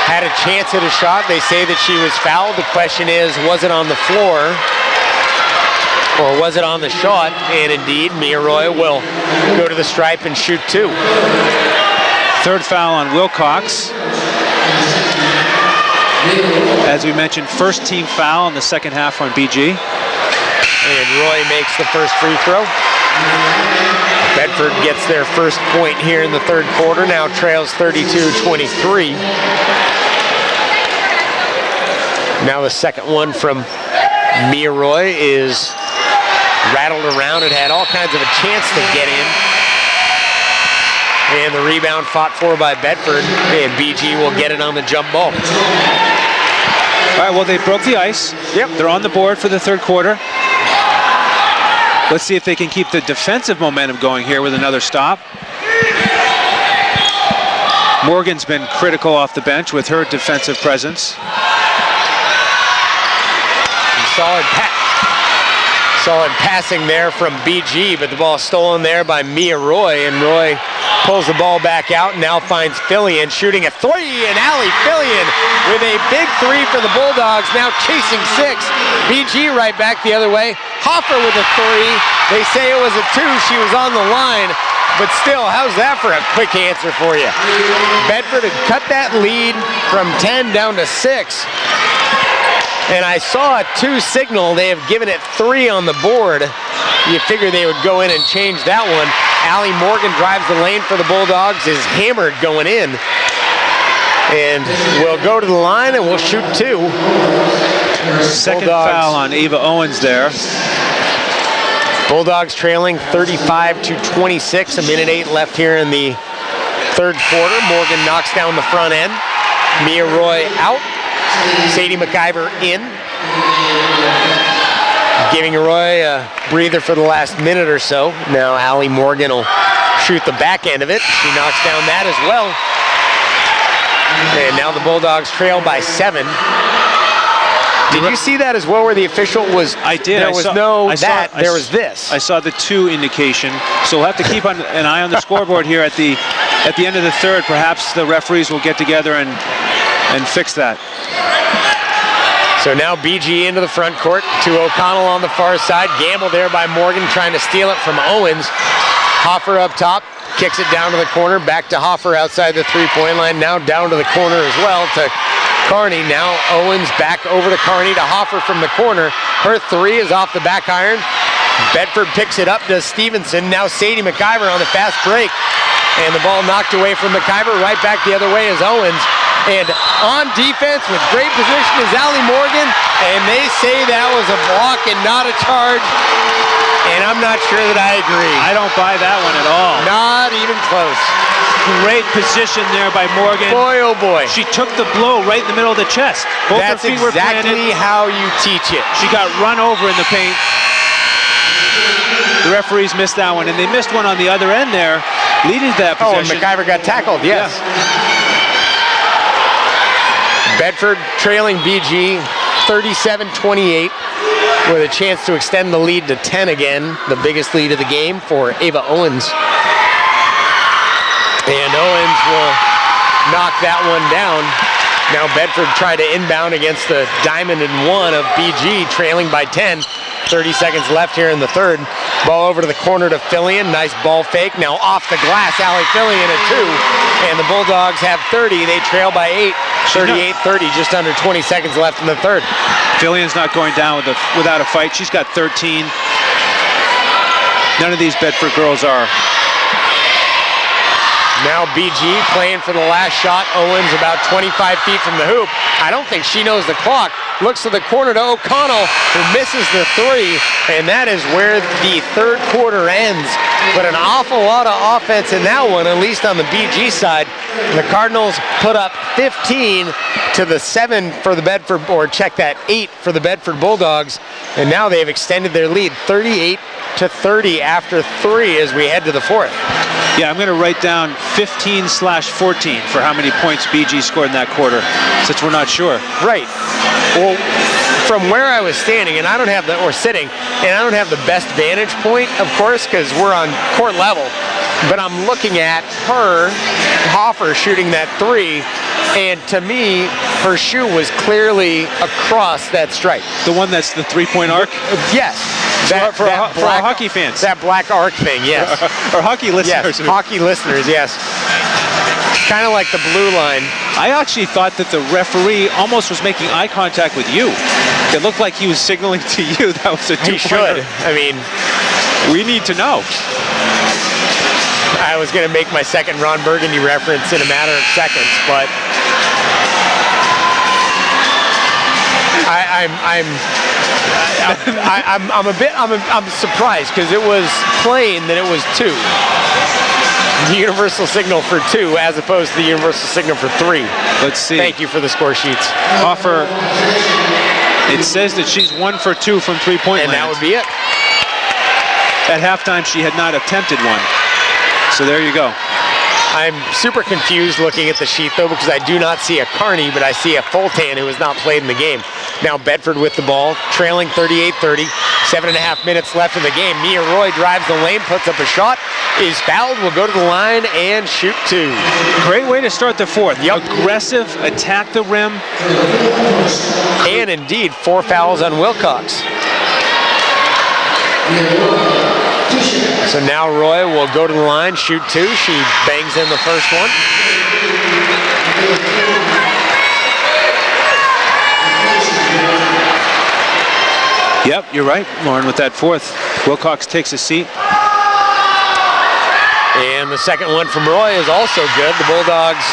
Had a chance at a shot. They say that she was fouled. The question is, was it on the floor or was it on the shot? And indeed, Mia Roy will go to the stripe and shoot 2. Third foul on Wilcox. As we mentioned, first team foul in the second half on BG. And Roy makes the first free throw. Bedford gets their first point here in the third quarter, now trails 32-23. Now the second one from Mia Roy is rattled around. It had all kinds of a chance to get in. And the rebound fought for by Bedford, and BG will get it on the jump ball. All right, well, they broke the ice. Yep. They're on the board for the third quarter. Let's see if they can keep the defensive momentum going here with another stop. Morgan's been critical off the bench with her defensive presence. Solid passing there from BG, but the ball stolen there by Mia Roy, and Roy pulls the ball back out and now finds Fillion shooting a 3, and Allie Fillion with a big 3 for the Bulldogs, now chasing 6. BG right back the other way. Hoffer with a 3. They say it was a 2. She was on the line, but still, how's that for a quick answer for you? Bedford had cut that lead from 10 down to 6. And I saw a 2 signal. They have given it 3 on the board. You figure they would go in and change that one. Allie Morgan drives the lane for the Bulldogs, is hammered going in. And we'll go to the line and we'll shoot 2. Second Bulldogs. Foul on Ava Owens there. Bulldogs trailing 35-26, a minute 8 left here in the third quarter. Morgan knocks down the front end. Mia Roy out. Sadie McIver in. Giving Roy a breather for the last minute or so. Now Allie Morgan will shoot the back end of it. She knocks down that as well. And now the Bulldogs trail by 7. Did you see that as well, where the official was? I did. There was there was this. I saw the 2 indication. So we'll have to keep an eye on the scoreboard here at the end of the third. Perhaps the referees will get together and fix that. So now BG into the front court to O'Connell on the far side. Gamble there by Morgan, trying to steal it from Owens. Hoffer up top, kicks it down to the corner. Back to Hoffer outside the three-point line. Now down to the corner as well to Carney. Now Owens back over to Carney to Hoffer from the corner. Her 3 is off the back iron. Bedford picks it up to Stevenson. Now Sadie McIver on the fast break. And the ball knocked away from McIver. Right back the other way is Owens. And on defense with great position is Allie Morgan. And they say that was a block and not a charge. And I'm not sure that I agree. I don't buy that one at all. Not even close. Great position there by Morgan. Boy, oh boy. She took the blow right in the middle of the chest. Both That's her feet were planted. exactly how you teach it. She got run over in the paint. The referees missed that one, and they missed one on the other end there, leading to that Oh, and possession. McIver got tackled, yes. Bedford trailing BG 37-28 with a chance to extend the lead to 10 again, the biggest lead of the game for Ava Owens. And Owens will knock that one down. Now Bedford tried to inbound against the diamond and one of BG, trailing by 10. 30 seconds left here in the third. Ball over to the corner to Fillion. Nice ball fake. Now off the glass, Allie Fillion at 2. And the Bulldogs have 30. They trail by 8. 38-30, just under 20 seconds left in the third. Fillion's not going down without a fight. She's got 13. None of these Bedford girls are. Now BG playing for the last shot. Owens about 25 feet from the hoop. I don't think she knows the clock. Looks to the corner to O'Connell, who misses the 3, and that is where the third quarter ends. But an awful lot of offense in that one, at least on the BG side. The Cardinals put up 15 to the 7 for the Bedford, or check that, 8 for the Bedford Bulldogs, and now they've extended their lead 38-30 after 3 as we head to the fourth. Yeah, I'm going to write down 15/14 for how many points BG scored in that quarter, since we're not sure. Right. Well, from where I was standing, and I don't have the, or sitting, and I don't have the best vantage point, of course, because we're on court level, but I'm looking at her, Hoffer, shooting that 3, and to me, her shoe was clearly across that stripe. The one that's the three-point arc? Yes. For our hockey fans. That black arc thing, yes. Or hockey listeners. Yes, hockey listeners, yes. It's kind of like the blue line. I actually thought that the referee almost was making eye contact with you. It looked like he was signaling to you that was a two-pointer. He should. I mean, we need to know. I was going to make my second Ron Burgundy reference in a matter of seconds, but I'm surprised because it was plain that it was 2. The universal signal for 2 as opposed to the universal signal for 3. Let's see. Thank you for the score sheets. Hoffer, it says that she's 1 for 2 from three-point land. And that would be it. At halftime, she had not attempted one. So there you go. I'm super confused looking at the sheet, though, because I do not see a Carney, but I see a Fultan who has not played in the game. Now Bedford with the ball, trailing 38-30, 7.5 minutes left in the game. Mia Roy drives the lane, puts up a shot, is fouled, will go to the line and shoot 2. Great way to start the fourth. Yep. Aggressive, attack the rim. And indeed, 4 fouls on Wilcox. So now Roy will go to the line, shoot 2. She bangs in the first one. Yep, you're right, Lauren, with that fourth. Wilcox takes a seat. And the second one from Roy is also good. The Bulldogs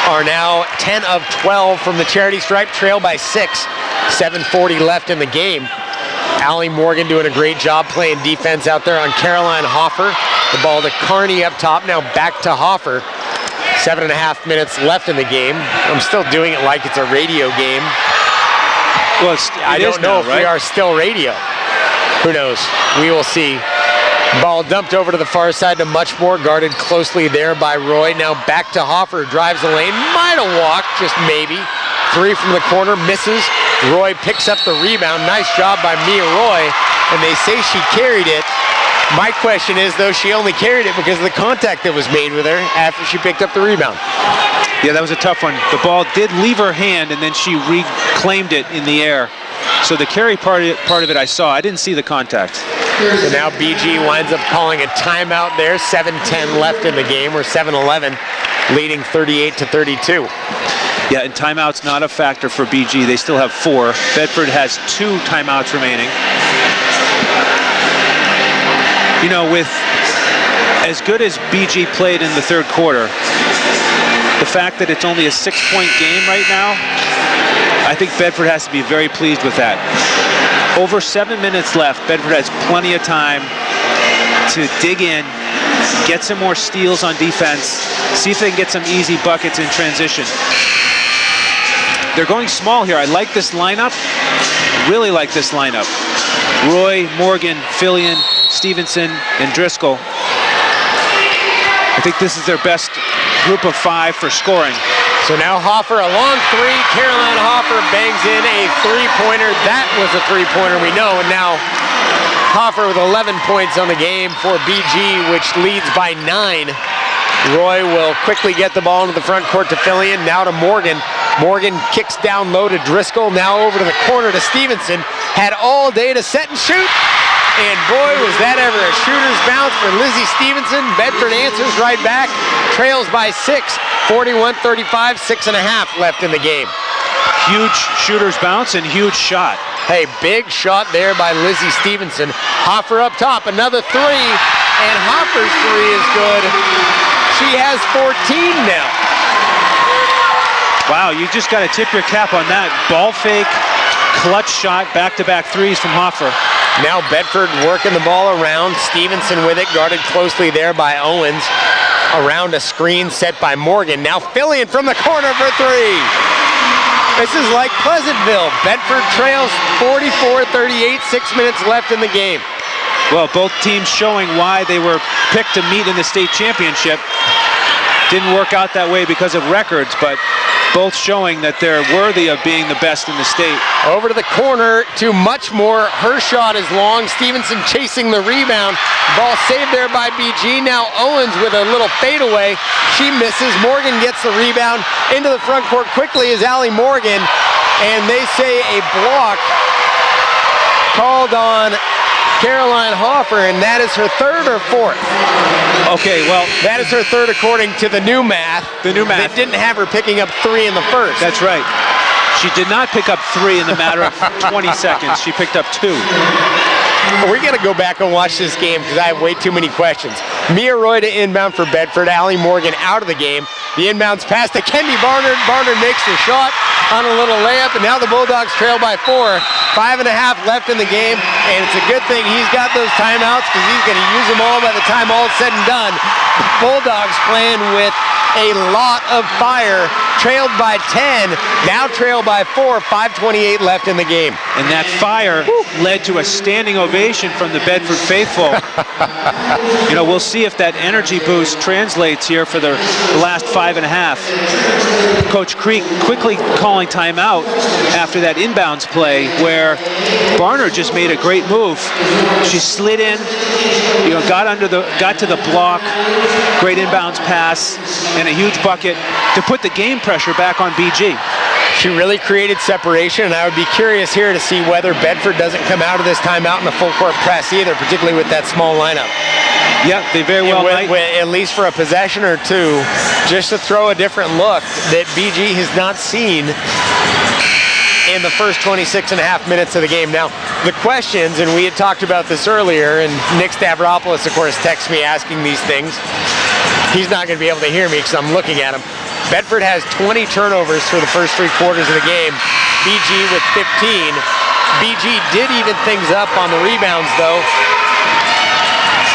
are now 10 of 12 from the charity stripe, trail by 6. 7:40 left in the game. Allie Morgan doing a great job playing defense out there on Caroline Hoffer. The ball to Carney up top, now back to Hoffer. 7.5 minutes left in the game. I'm still doing it like it's a radio game. Well, I don't know if we are still radio. Who knows? We will see. Ball dumped over to the far side to Muchmore, guarded closely there by Roy. Now back to Hoffer, drives the lane, might have walked, just maybe. 3 from the corner, misses. Roy picks up the rebound. Nice job by Mia Roy, and they say she carried it. My question is, though, she only carried it because of the contact that was made with her after she picked up the rebound. Yeah, that was a tough one. The ball did leave her hand, and then she reclaimed it in the air. So the carry part of it I saw. I didn't see the contact. So now BG winds up calling a timeout there. 7:10 left in the game, or 7:11, leading 38-32. Yeah, and timeout's not a factor for BG. They still have 4. Bedford has 2 timeouts remaining. You know, with as good as BG played in the third quarter, the fact that it's only a 6-point game right now, I think Bedford has to be very pleased with that. Over 7 minutes left. Bedford has plenty of time to dig in, get some more steals on defense, see if they can get some easy buckets in transition. They're going small here. I like this lineup. Really like this lineup. Roy, Morgan, Fillion, Stevenson, and Driscoll. I think this is their best group of 5 for scoring. So now Hoffer, a long three. Caroline Hoffer bangs in a three-pointer. That was a three-pointer, we know. And now Hoffer with 11 points on the game for BG, which leads by 9. Roy will quickly get the ball into the front court to Fillion. Now to Morgan. Morgan kicks down low to Driscoll. Now over to the corner to Stevenson. Had all day to set and shoot. And boy, was that ever a shooter's bounce for Lizzie Stevenson. Bedford answers right back. Trails by 6. 41-35, 6.5 left in the game. Huge shooter's bounce and huge shot. Hey, big shot there by Lizzie Stevenson. Hoffer up top, another three, and Hoffer's three is good. She has 14 now. Wow, you just got to tip your cap on that. Ball fake, clutch shot, back-to-back threes from Hoffer. Now Bedford working the ball around. Stevenson with it, guarded closely there by Owens. Around a screen set by Morgan. Now Fillion from the corner for three. This is like Pleasantville. Bedford trails 44-38, 6 minutes left in the game. Well, both teams showing why they were picked to meet in the state championship. Didn't work out that way because of records, but both showing that they're worthy of being the best in the state. Over to the corner to much more. Her shot is long. Stevenson chasing the rebound. Ball saved there by BG. Now Owens with a little fadeaway. She misses. Morgan gets the rebound. Into the front court quickly is Allie Morgan. And they say a block called on Caroline Hoffer, and that is her third or fourth? Okay, well, that is her third according to the new math. The new math. That didn't have her picking up 3 in the first. That's right. She did not pick up 3 in the matter of 20 seconds. She picked up 2. We're going to go back and watch this game because I have way too many questions. Mia Roy to inbound for Bedford. Allie Morgan out of the game. The inbounds pass to Kendi Barnard. Barnard makes the shot on a little layup, and now the Bulldogs trail by 4. 5.5 left in the game, and it's a good thing he's got those timeouts because he's going to use them all by the time all is said and done. Bulldogs playing with a lot of fire. Trailed by 10, now trail by 4. 5:28 left in the game. And that fire led to a standing ovation from the Bedford faithful. You know, we'll see if that energy boost translates here for the last 5.5. Coach Creek quickly calling timeout after that inbounds play where Barnard just made a great move. She slid in, you know, got to the block, great inbounds pass, and a huge bucket to put the game pressure back on BG. She really created separation, and I would be curious here to see whether Bedford doesn't come out of this timeout in a full court press either, particularly with that small lineup. Yeah, they very well might. At least for a possession or two, just to throw a different look that BG has not seen in the first 26.5 minutes of the game. Now, the questions, and we had talked about this earlier, and Nick Stavropoulos, of course, texts me asking these things. He's not going to be able to hear me because I'm looking at him. Bedford has 20 turnovers for the first 3 quarters of the game. BG with 15. BG did even things up on the rebounds, though.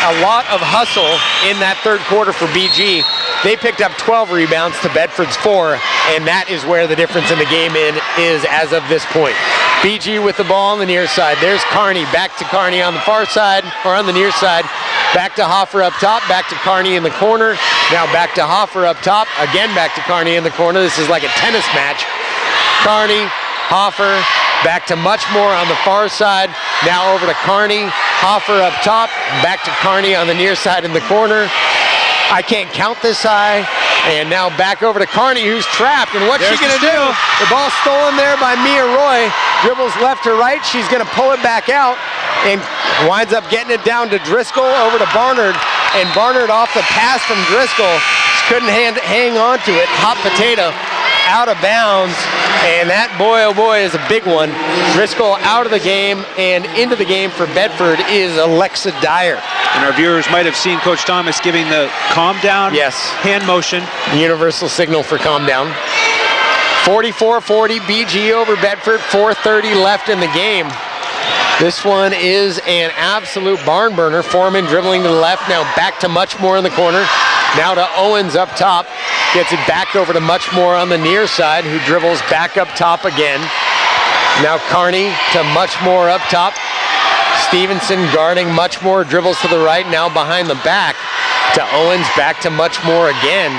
A lot of hustle in that third quarter for BG. They picked up 12 rebounds to Bedford's 4, and that is where the difference in the game is as of this point. BG with the ball on the near side. There's Carney, back to Carney on the far side, or on the near side. Back to Hoffer up top, back to Carney in the corner. Now back to Hoffer up top, again back to Carney in the corner. This is like a tennis match. Carney, Hoffer, back to much more on the far side. Now over to Carney, Hoffer up top, back to Carney on the near side in the corner. I can't count this high. And now back over to Carney, who's trapped. And what's she going to do? The ball stolen there by Mia Roy. Dribbles left to right. She's going to pull it back out and winds up getting it down to Driscoll, over to Barnard. And Barnard off the pass from Driscoll. She couldn't hang on to it. Hot potato. Out of bounds, and that, boy, oh boy, is a big one. Driscoll out of the game, and into the game for Bedford is Alexa Dyer. And our viewers might have seen Coach Thomas giving the calm down hand motion. Universal signal for calm down. 44-40, BG over Bedford, 4:30 left in the game. This one is an absolute barn burner. Foreman dribbling to the left, now back to Muchmore in the corner. Now to Owens up top. Gets it back over to Muchmore on the near side, who dribbles back up top again. Now Carney to Muchmore up top. Stevenson guarding Muchmore, dribbles to the right, now behind the back to Owens, back to Muchmore again.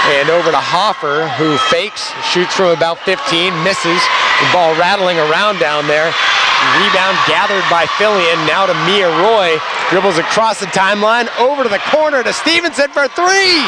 And over to Hoffer, who fakes, shoots from about 15, misses. The ball rattling around down there. Rebound gathered by Fillion. Now to Mia Roy. Dribbles across the timeline, over to the corner to Stevenson for three.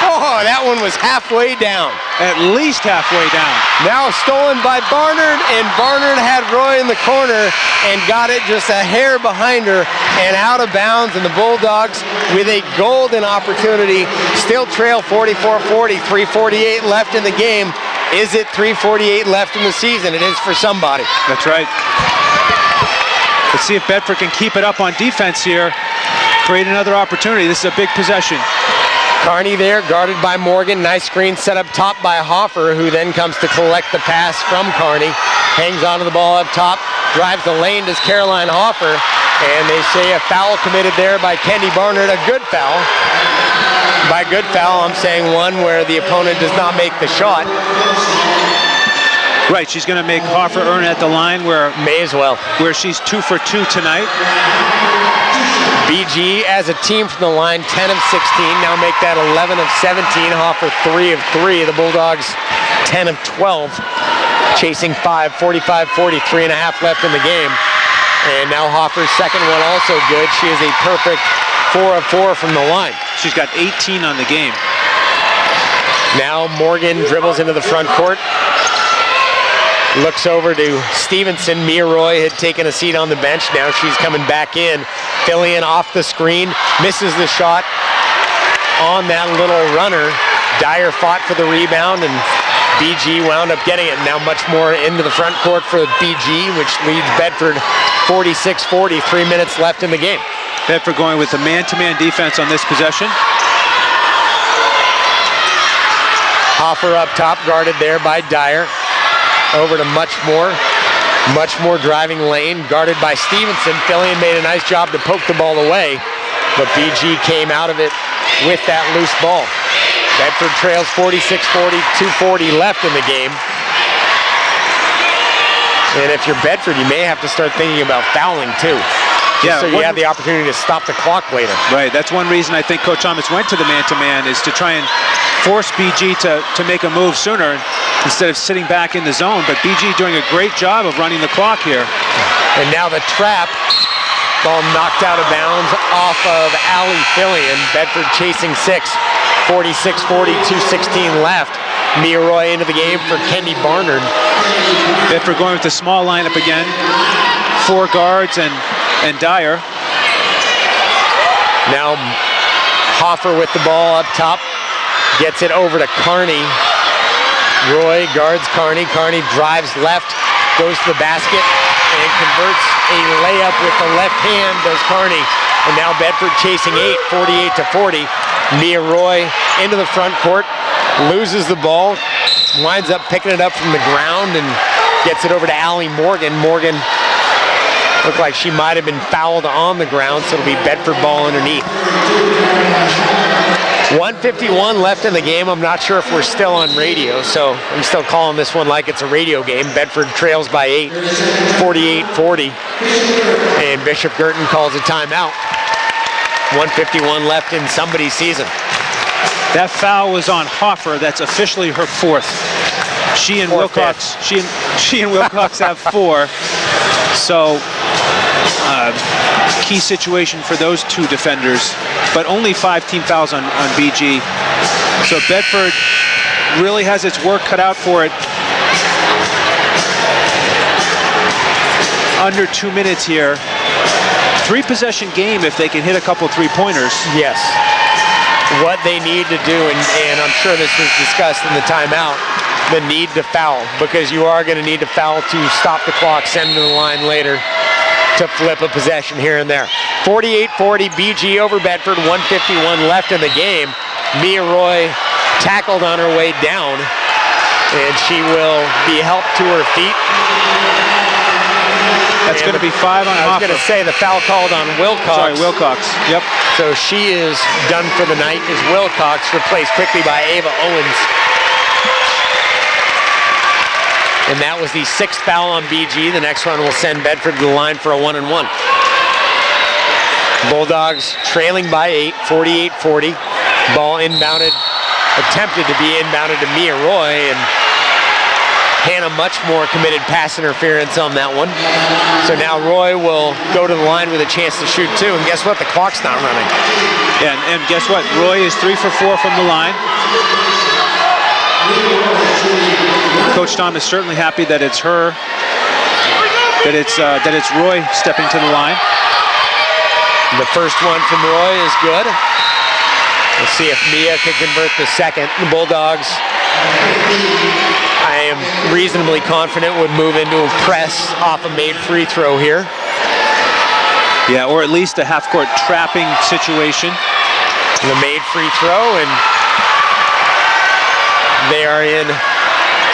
Oh, that one was halfway down. At least halfway down. Now stolen by Barnard, and Barnard had Roy in the corner and got it just a hair behind her and out of bounds, and the Bulldogs with a golden opportunity still trail 44-40, 3:48 left in the game. Is it 3:48 left in the season? It is for somebody. That's right. Let's see if Bedford can keep it up on defense here, create another opportunity. This is a big possession. Carney there, guarded by Morgan. Nice screen set up top by Hoffer, who then comes to collect the pass from Carney. Hangs onto the ball up top, drives the lane, does Caroline Hoffer, and they say a foul committed there by Kendi Barnard, a good foul. By good foul, I'm saying one where the opponent does not make the shot. Right, she's going to make Hoffer earn at the line where may as well. Where she's 2 for 2 tonight. BG as a team from the line, 10 of 16. Now make that 11 of 17. Hoffer 3 of 3. The Bulldogs 10 of 12. Chasing 5, 45-40, 3.5 left in the game. And now Hoffer's second one also good. She is a perfect 4 of 4 from the line. She's got 18 on the game. Now Morgan dribbles into the front court. Looks over to Stevenson. Mia Roy had taken a seat on the bench. Now she's coming back in. Fillion off the screen. Misses the shot on that little runner. Dyer fought for the rebound, and BG wound up getting it. Now much more into the front court for BG, which leads Bedford 46-40. 3 minutes left in the game. Bedford going with the man-to-man defense on this possession. Hoffer up top, guarded there by Dyer. Over to much more driving lane, guarded by Stevenson. Fillion made a nice job to poke the ball away, but BG came out of it with that loose ball. Bedford trails 46-40, 2:40 left in the game. And if you're Bedford, you may have to start thinking about fouling too. Yeah, so you have the opportunity to stop the clock later. Right, that's one reason I think Coach Thomas went to the man-to-man, is to try and force BG to make a move sooner instead of sitting back in the zone. But BG doing a great job of running the clock here. And now the trap, ball knocked out of bounds off of Allie Fillion. Bedford chasing 6, 46-40, 2:16 left. Mia Roy into the game for Kendi Barnard. Bedford going with the small lineup again. 4 guards and Dyer. Now Hoffer with the ball up top. Gets it over to Carney. Roy guards Carney. Carney drives left, goes to the basket, and converts a layup with the left hand, does Carney. And now Bedford chasing 8, 48-40. Mia Roy into the front court, loses the ball, winds up picking it up from the ground and gets it over to Allie Morgan. Morgan looked like she might have been fouled on the ground, so it'll be Bedford ball underneath. 1:51 left in the game. I'm not sure if we're still on radio, so I'm still calling this one like it's a radio game. Bedford trails by 8, 48-40, and Bishop Guertin calls a timeout. 1:51 left in somebody's season. That foul was on Hoffer. That's officially her 4th. She and Wilcox. She and Wilcox have 4. So key situation for those 2 defenders, but only 5 team fouls on BG. So Bedford really has its work cut out for it. Under 2 minutes here. 3-possession game if they can hit a couple 3-pointers. Yes. What they need to do, and I'm sure this was discussed in the timeout, the need to foul, because you are going to need to foul to stop the clock, send to the line later to flip a possession here and there. 48-40, BG over Bedford, 1:51 left in the game. Mia Roy tackled on her way down, and she will be helped to her feet. That's going to be 5 on Hoffer. I was going to say the foul called on Wilcox. Sorry, Wilcox. Yep. So she is done for the night as Wilcox, replaced quickly by Ava Owens. And that was the 6th foul on BG. The next one will send Bedford to the line for a 1-and-1. Bulldogs trailing by 8, 48-40. Ball inbounded attempted to be inbounded to Mia Roy, and Hannah much more committed pass interference on that one. So now Roy will go to the line with a chance to shoot two, and guess what? The clock's not running. Yeah, and guess what? Roy is 3 for 4 from the line. Coach Tom is certainly happy that it's her, that it's Roy stepping to the line. The first one from Roy is good. We'll see if Mia can convert the second. The Bulldogs, I am reasonably confident, would move into a press off a made free throw here. Yeah, or at least a half-court trapping situation. The made free throw, and they are in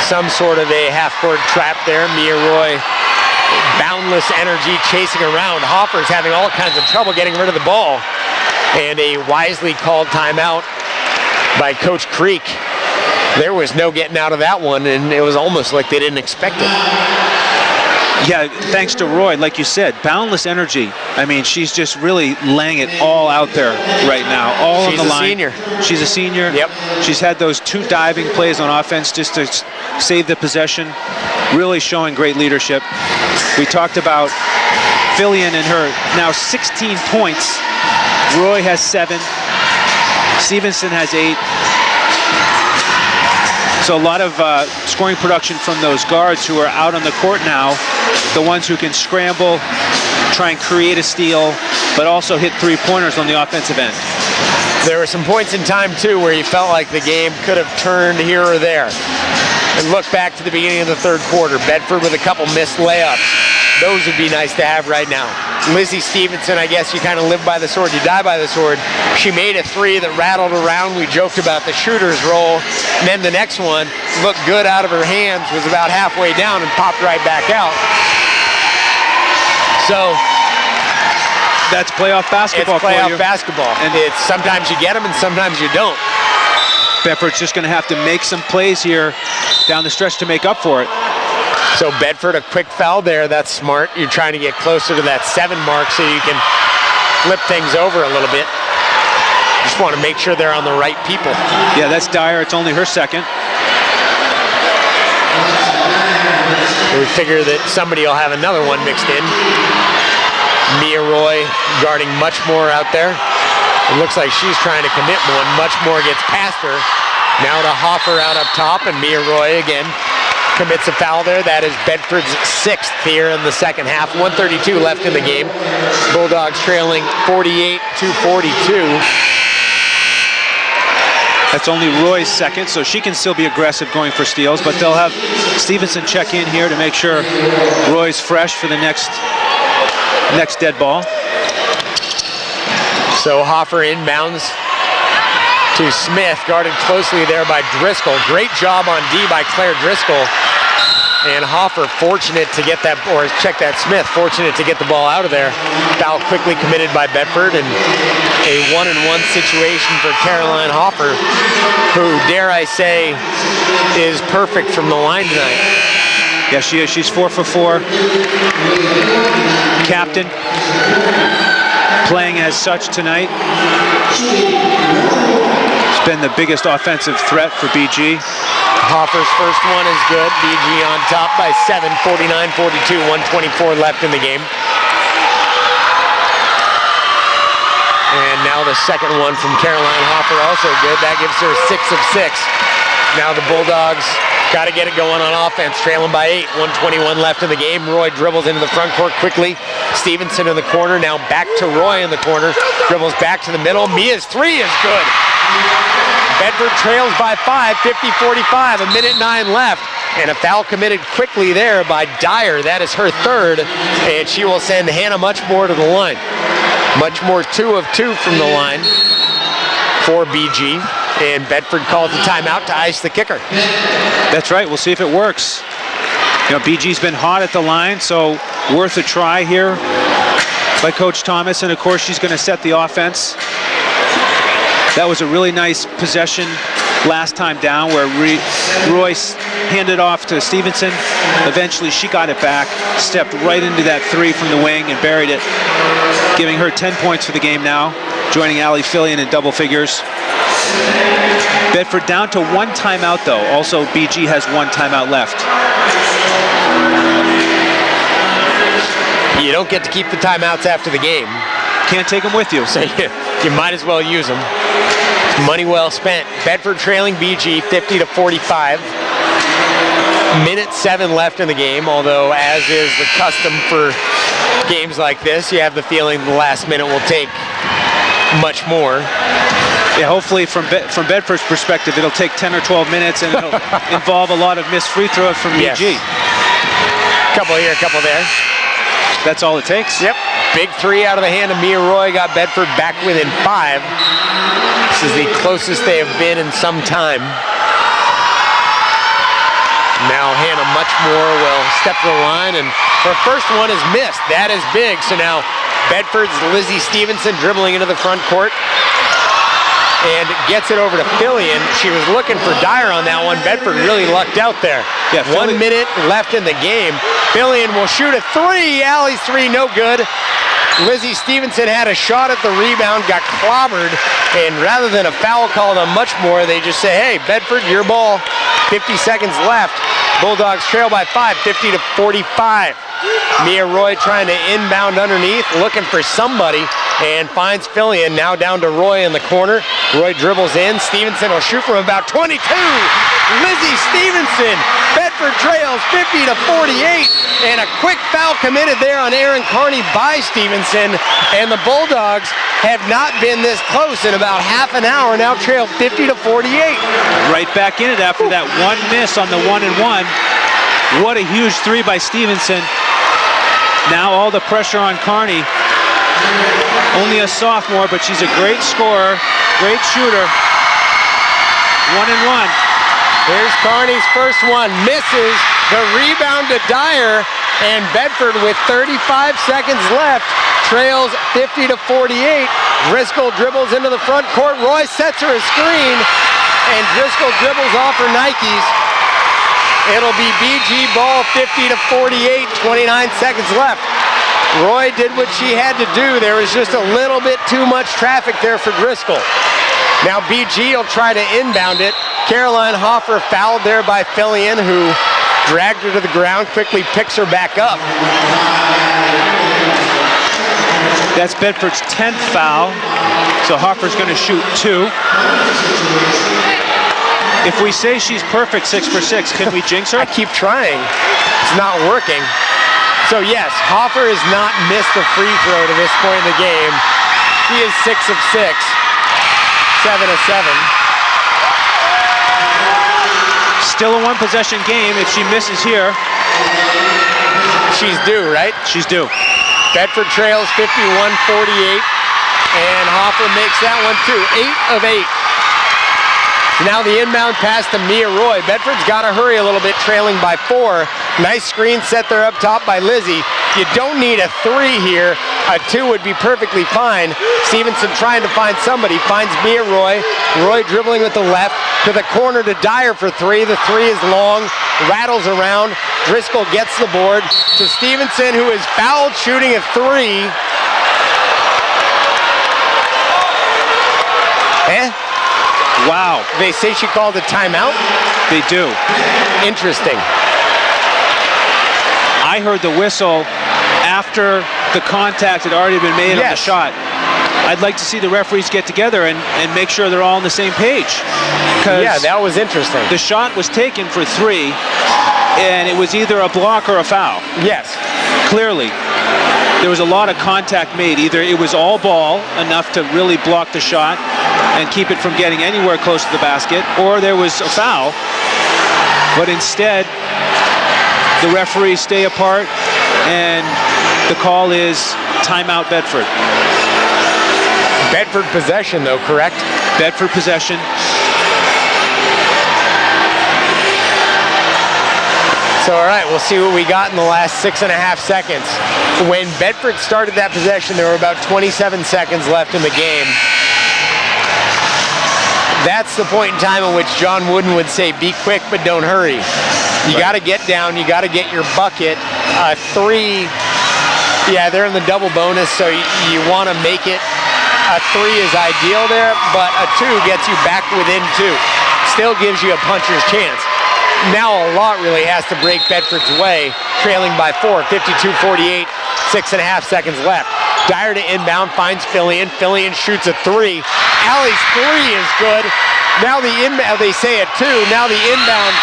some sort of a half-court trap there. Mia Roy, boundless energy chasing around. Hoffer's having all kinds of trouble getting rid of the ball. And a wisely called timeout by Coach Creek. There was no getting out of that one, and it was almost like they didn't expect it. Yeah, thanks to Roy, like you said, boundless energy. I mean, she's just really laying it all out there right now, all on the line. She's a senior. She's a senior. Yep. She's had those 2 diving plays on offense just to save the possession, really showing great leadership. We talked about Fillion and her now 16 points. Roy has 7. Stevenson has 8. So a lot of scoring production from those guards who are out on the court now, the ones who can scramble, try and create a steal, but also hit 3-pointers on the offensive end. There were some points in time, too, where you felt like the game could have turned here or there. And look back to the beginning of the third quarter. Bedford with a couple missed layups. Those would be nice to have right now. Lizzie Stevenson, I guess you kind of live by the sword, you die by the sword. She made a 3 that rattled around. We joked about the shooter's roll. And then the next one looked good out of her hands, was about halfway down and popped right back out. So that's playoff basketball. It's playoff basketball. And it's sometimes you get them and sometimes you don't. Bedford's just going to have to make some plays here down the stretch to make up for it. So Bedford, a quick foul there. That's smart. You're trying to get closer to that 7 mark so you can flip things over a little bit. Just want to make sure they're on the right people. Yeah, that's Dyer. It's only her second. We figure that somebody will have another one mixed in. Mia Roy guarding much more out there. It looks like she's trying to commit one. Much more gets past her. Now to Hoffer out up top, and Mia Roy again commits a foul there. That is Bedford's 6th here in the second half. 1:32 left in the game. Bulldogs trailing 48-42. That's only Roy's second, so she can still be aggressive going for steals, but they'll have Stevenson check in here to make sure Roy's fresh for the next dead ball. So Hoffer inbounds to Smith, guarded closely there by Driscoll. Great job on D by Claire Driscoll. And Hoffer fortunate to get that, or check that, Smith fortunate to get the ball out of there. Foul quickly committed by Bedford, and a 1-and-1 situation for Caroline Hoffer, who, dare I say, is perfect from the line tonight. Yeah, she is. She's 4 for 4. Captain, playing as such tonight. It's been the biggest offensive threat for BG. Hoffer's first one is good. BG on top by 7, 49-42, 1:24 left in the game. And now the second one from Caroline Hoffer, also good. That gives her 6 of 6. Now the Bulldogs got to get it going on offense, trailing by 8, 1:21 left in the game. Roy dribbles into the front court quickly. Stevenson in the corner, now back to Roy in the corner. Dribbles back to the middle. Mia's 3 is good. Bedford trails by 5, 50-45, 1:09 left. And a foul committed quickly there by Dyer. That is her 3rd, and she will send Hannah much more to the line. Much more 2 of 2 from the line for BG. And Bedford calls the timeout to ice the kicker. That's right. We'll see if it works. You know, BG's been hot at the line, so worth a try here by Coach Thomas. And, of course, she's going to set the offense. That was a really nice possession last time down where Royce handed off to Stevenson. Eventually, she got it back, stepped right into that 3 from the wing and buried it, giving her 10 points for the game now, joining Allie Fillion in double figures. Bedford down to 1 timeout, though. Also, BG has 1 timeout left. You don't get to keep the timeouts after the game. Can't take them with you. So you might as well use them. Money well spent. Bedford trailing BG 50-45. Minute 7 left in the game, although as is the custom for games like this, you have the feeling the last minute will take much more. Yeah, hopefully from Bedford's perspective, it'll take 10 or 12 minutes and it'll involve a lot of missed free throws from BG. Couple here, couple there. That's all it takes. Yep. Big 3 out of the hand of Mia Roy got Bedford back within 5. This is the closest they have been in some time. Now Hannah Muchmore will step to the line, and her first one is missed. That is big. So now Bedford's Lizzie Stevenson dribbling into the front court and gets it over to Fillion. She was looking for Dyer on that one. Bedford really lucked out there. Yeah, 1 minute left in the game. Fillion will shoot a 3. Alley's 3, no good. Lizzie Stevenson had a shot at the rebound, got clobbered, and rather than a foul called on Muchmore, they just say, hey, Bedford, your ball. 50 seconds left. Bulldogs trail by 5, 50-45. Mia Roy trying to inbound underneath, looking for somebody, and finds Fillion. Now down to Roy in the corner. Roy dribbles in. Stevenson will shoot from about 22. Lizzie Stevenson. Bedford trails 50-48, and a quick foul committed there on Aaron Carney by Stevenson, and the Bulldogs have not been this close in about half an hour. Now trail 50-48. Right back in it after that one miss on the 1-and-1. What a huge 3 by Stevenson. Now all the pressure on Carney. Only a sophomore, but she's a great scorer, great shooter. 1-and-1. Here's Carney's first one, misses. The rebound to Dyer, and Bedford with 35 seconds left trails 50-48. Driscoll dribbles into the front court. Roy sets her a screen, and Driscoll dribbles off her Nikes. It'll be BG ball 50-48, 29 seconds left. Roy did what she had to do. There was just a little bit too much traffic there for Driscoll. Now BG will try to inbound it. Caroline Hoffer fouled there by Fillion, who dragged her to the ground, quickly picks her back up. That's Bedford's 10th foul, so Hoffer's going to shoot 2. If we say she's perfect 6 for 6, can we jinx her? I keep trying. It's not working. So yes, Hoffer has not missed a free throw to this point in the game. She is 6 of 6, 7 of 7. Still a 1-possession game. If she misses here, she's due, right? She's due. Bedford trails 51-48, and Hoffer makes that one too. 8 of 8. Now the inbound pass to Mia Roy. Bedford's got to hurry a little bit, trailing by 4. Nice screen set there up top by Lizzie. You don't need a 3 here. A 2 would be perfectly fine. Stevenson trying to find somebody, finds Mia Roy. Roy dribbling with the left to the corner to Dyer for 3. The 3 is long, rattles around. Driscoll gets the board to Stevenson, who is fouled shooting a 3. Wow. They say she called a timeout? They do. Interesting. I heard the whistle after the contact had already been made on the shot. I'd like to see the referees get together and make sure they're all on the same page. Yeah, that was interesting. The shot was taken for 3, and it was either a block or a foul. Yes. Clearly. There was a lot of contact made. Either it was all ball, enough to really block the shot and keep it from getting anywhere close to the basket, or there was a foul, but instead the referees stay apart and the call is timeout Bedford. Bedford possession though, correct? Bedford possession. So all right, we'll see what we got in the last 6.5 seconds. When Bedford started that possession, there were about 27 seconds left in the game. That's the point in time in which John Wooden would say, be quick, but don't hurry. You got to get down. You got to get your bucket. 3, yeah, they're in the double bonus, so you want to make it a 3 is ideal there, but a 2 gets you back within 2. Still gives you a puncher's chance. Now a lot really has to break Bedford's way, trailing by 4, 52-48, 6.5 seconds left. Dyer to inbound, finds Fillion. Fillion shoots a 3. Alley's 3 is good. Now the inbound, they say a 2. Now the inbound.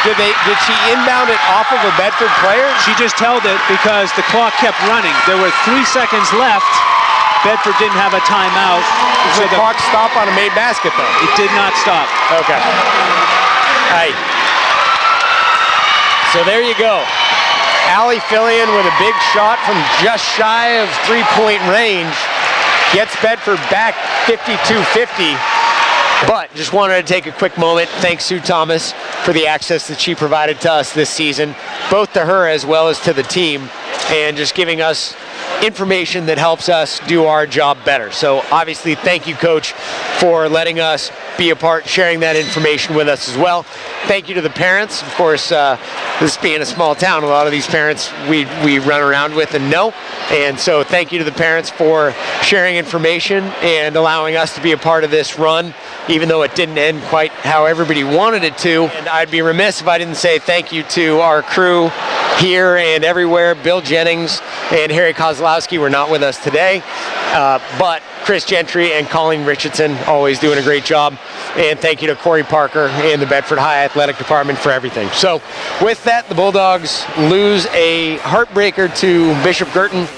Did she inbound it off of a Bedford player? She just held it because the clock kept running. There were 3 seconds left. Bedford didn't have a timeout. So the clock stop on a made basket though? It did not stop. Okay. All right. So there you go. Allie Fillion with a big shot from just shy of 3-point range. Gets Bedford back 52-50. But just wanted to take a quick moment. Thanks Sue Thomas for the access that she provided to us this season, both to her as well as to the team, and just giving us information that helps us do our job better. So obviously thank you, Coach, for letting us be a part, sharing that information with us as well. Thank you to the parents. Of course, this being a small town, a lot of these parents we run around with and know. And so thank you to the parents for sharing information and allowing us to be a part of this run, even though it didn't end quite how everybody wanted it to. And I'd be remiss if I didn't say thank you to our crew here and everywhere. Bill Jennings and Harry Kozlowski were not with us today, but Chris Gentry and Colleen Richardson always doing a great job. And thank you to Corey Parker and the Bedford High Athletic Department for everything. So with that, the Bulldogs lose a heartbreaker to Bishop Guertin.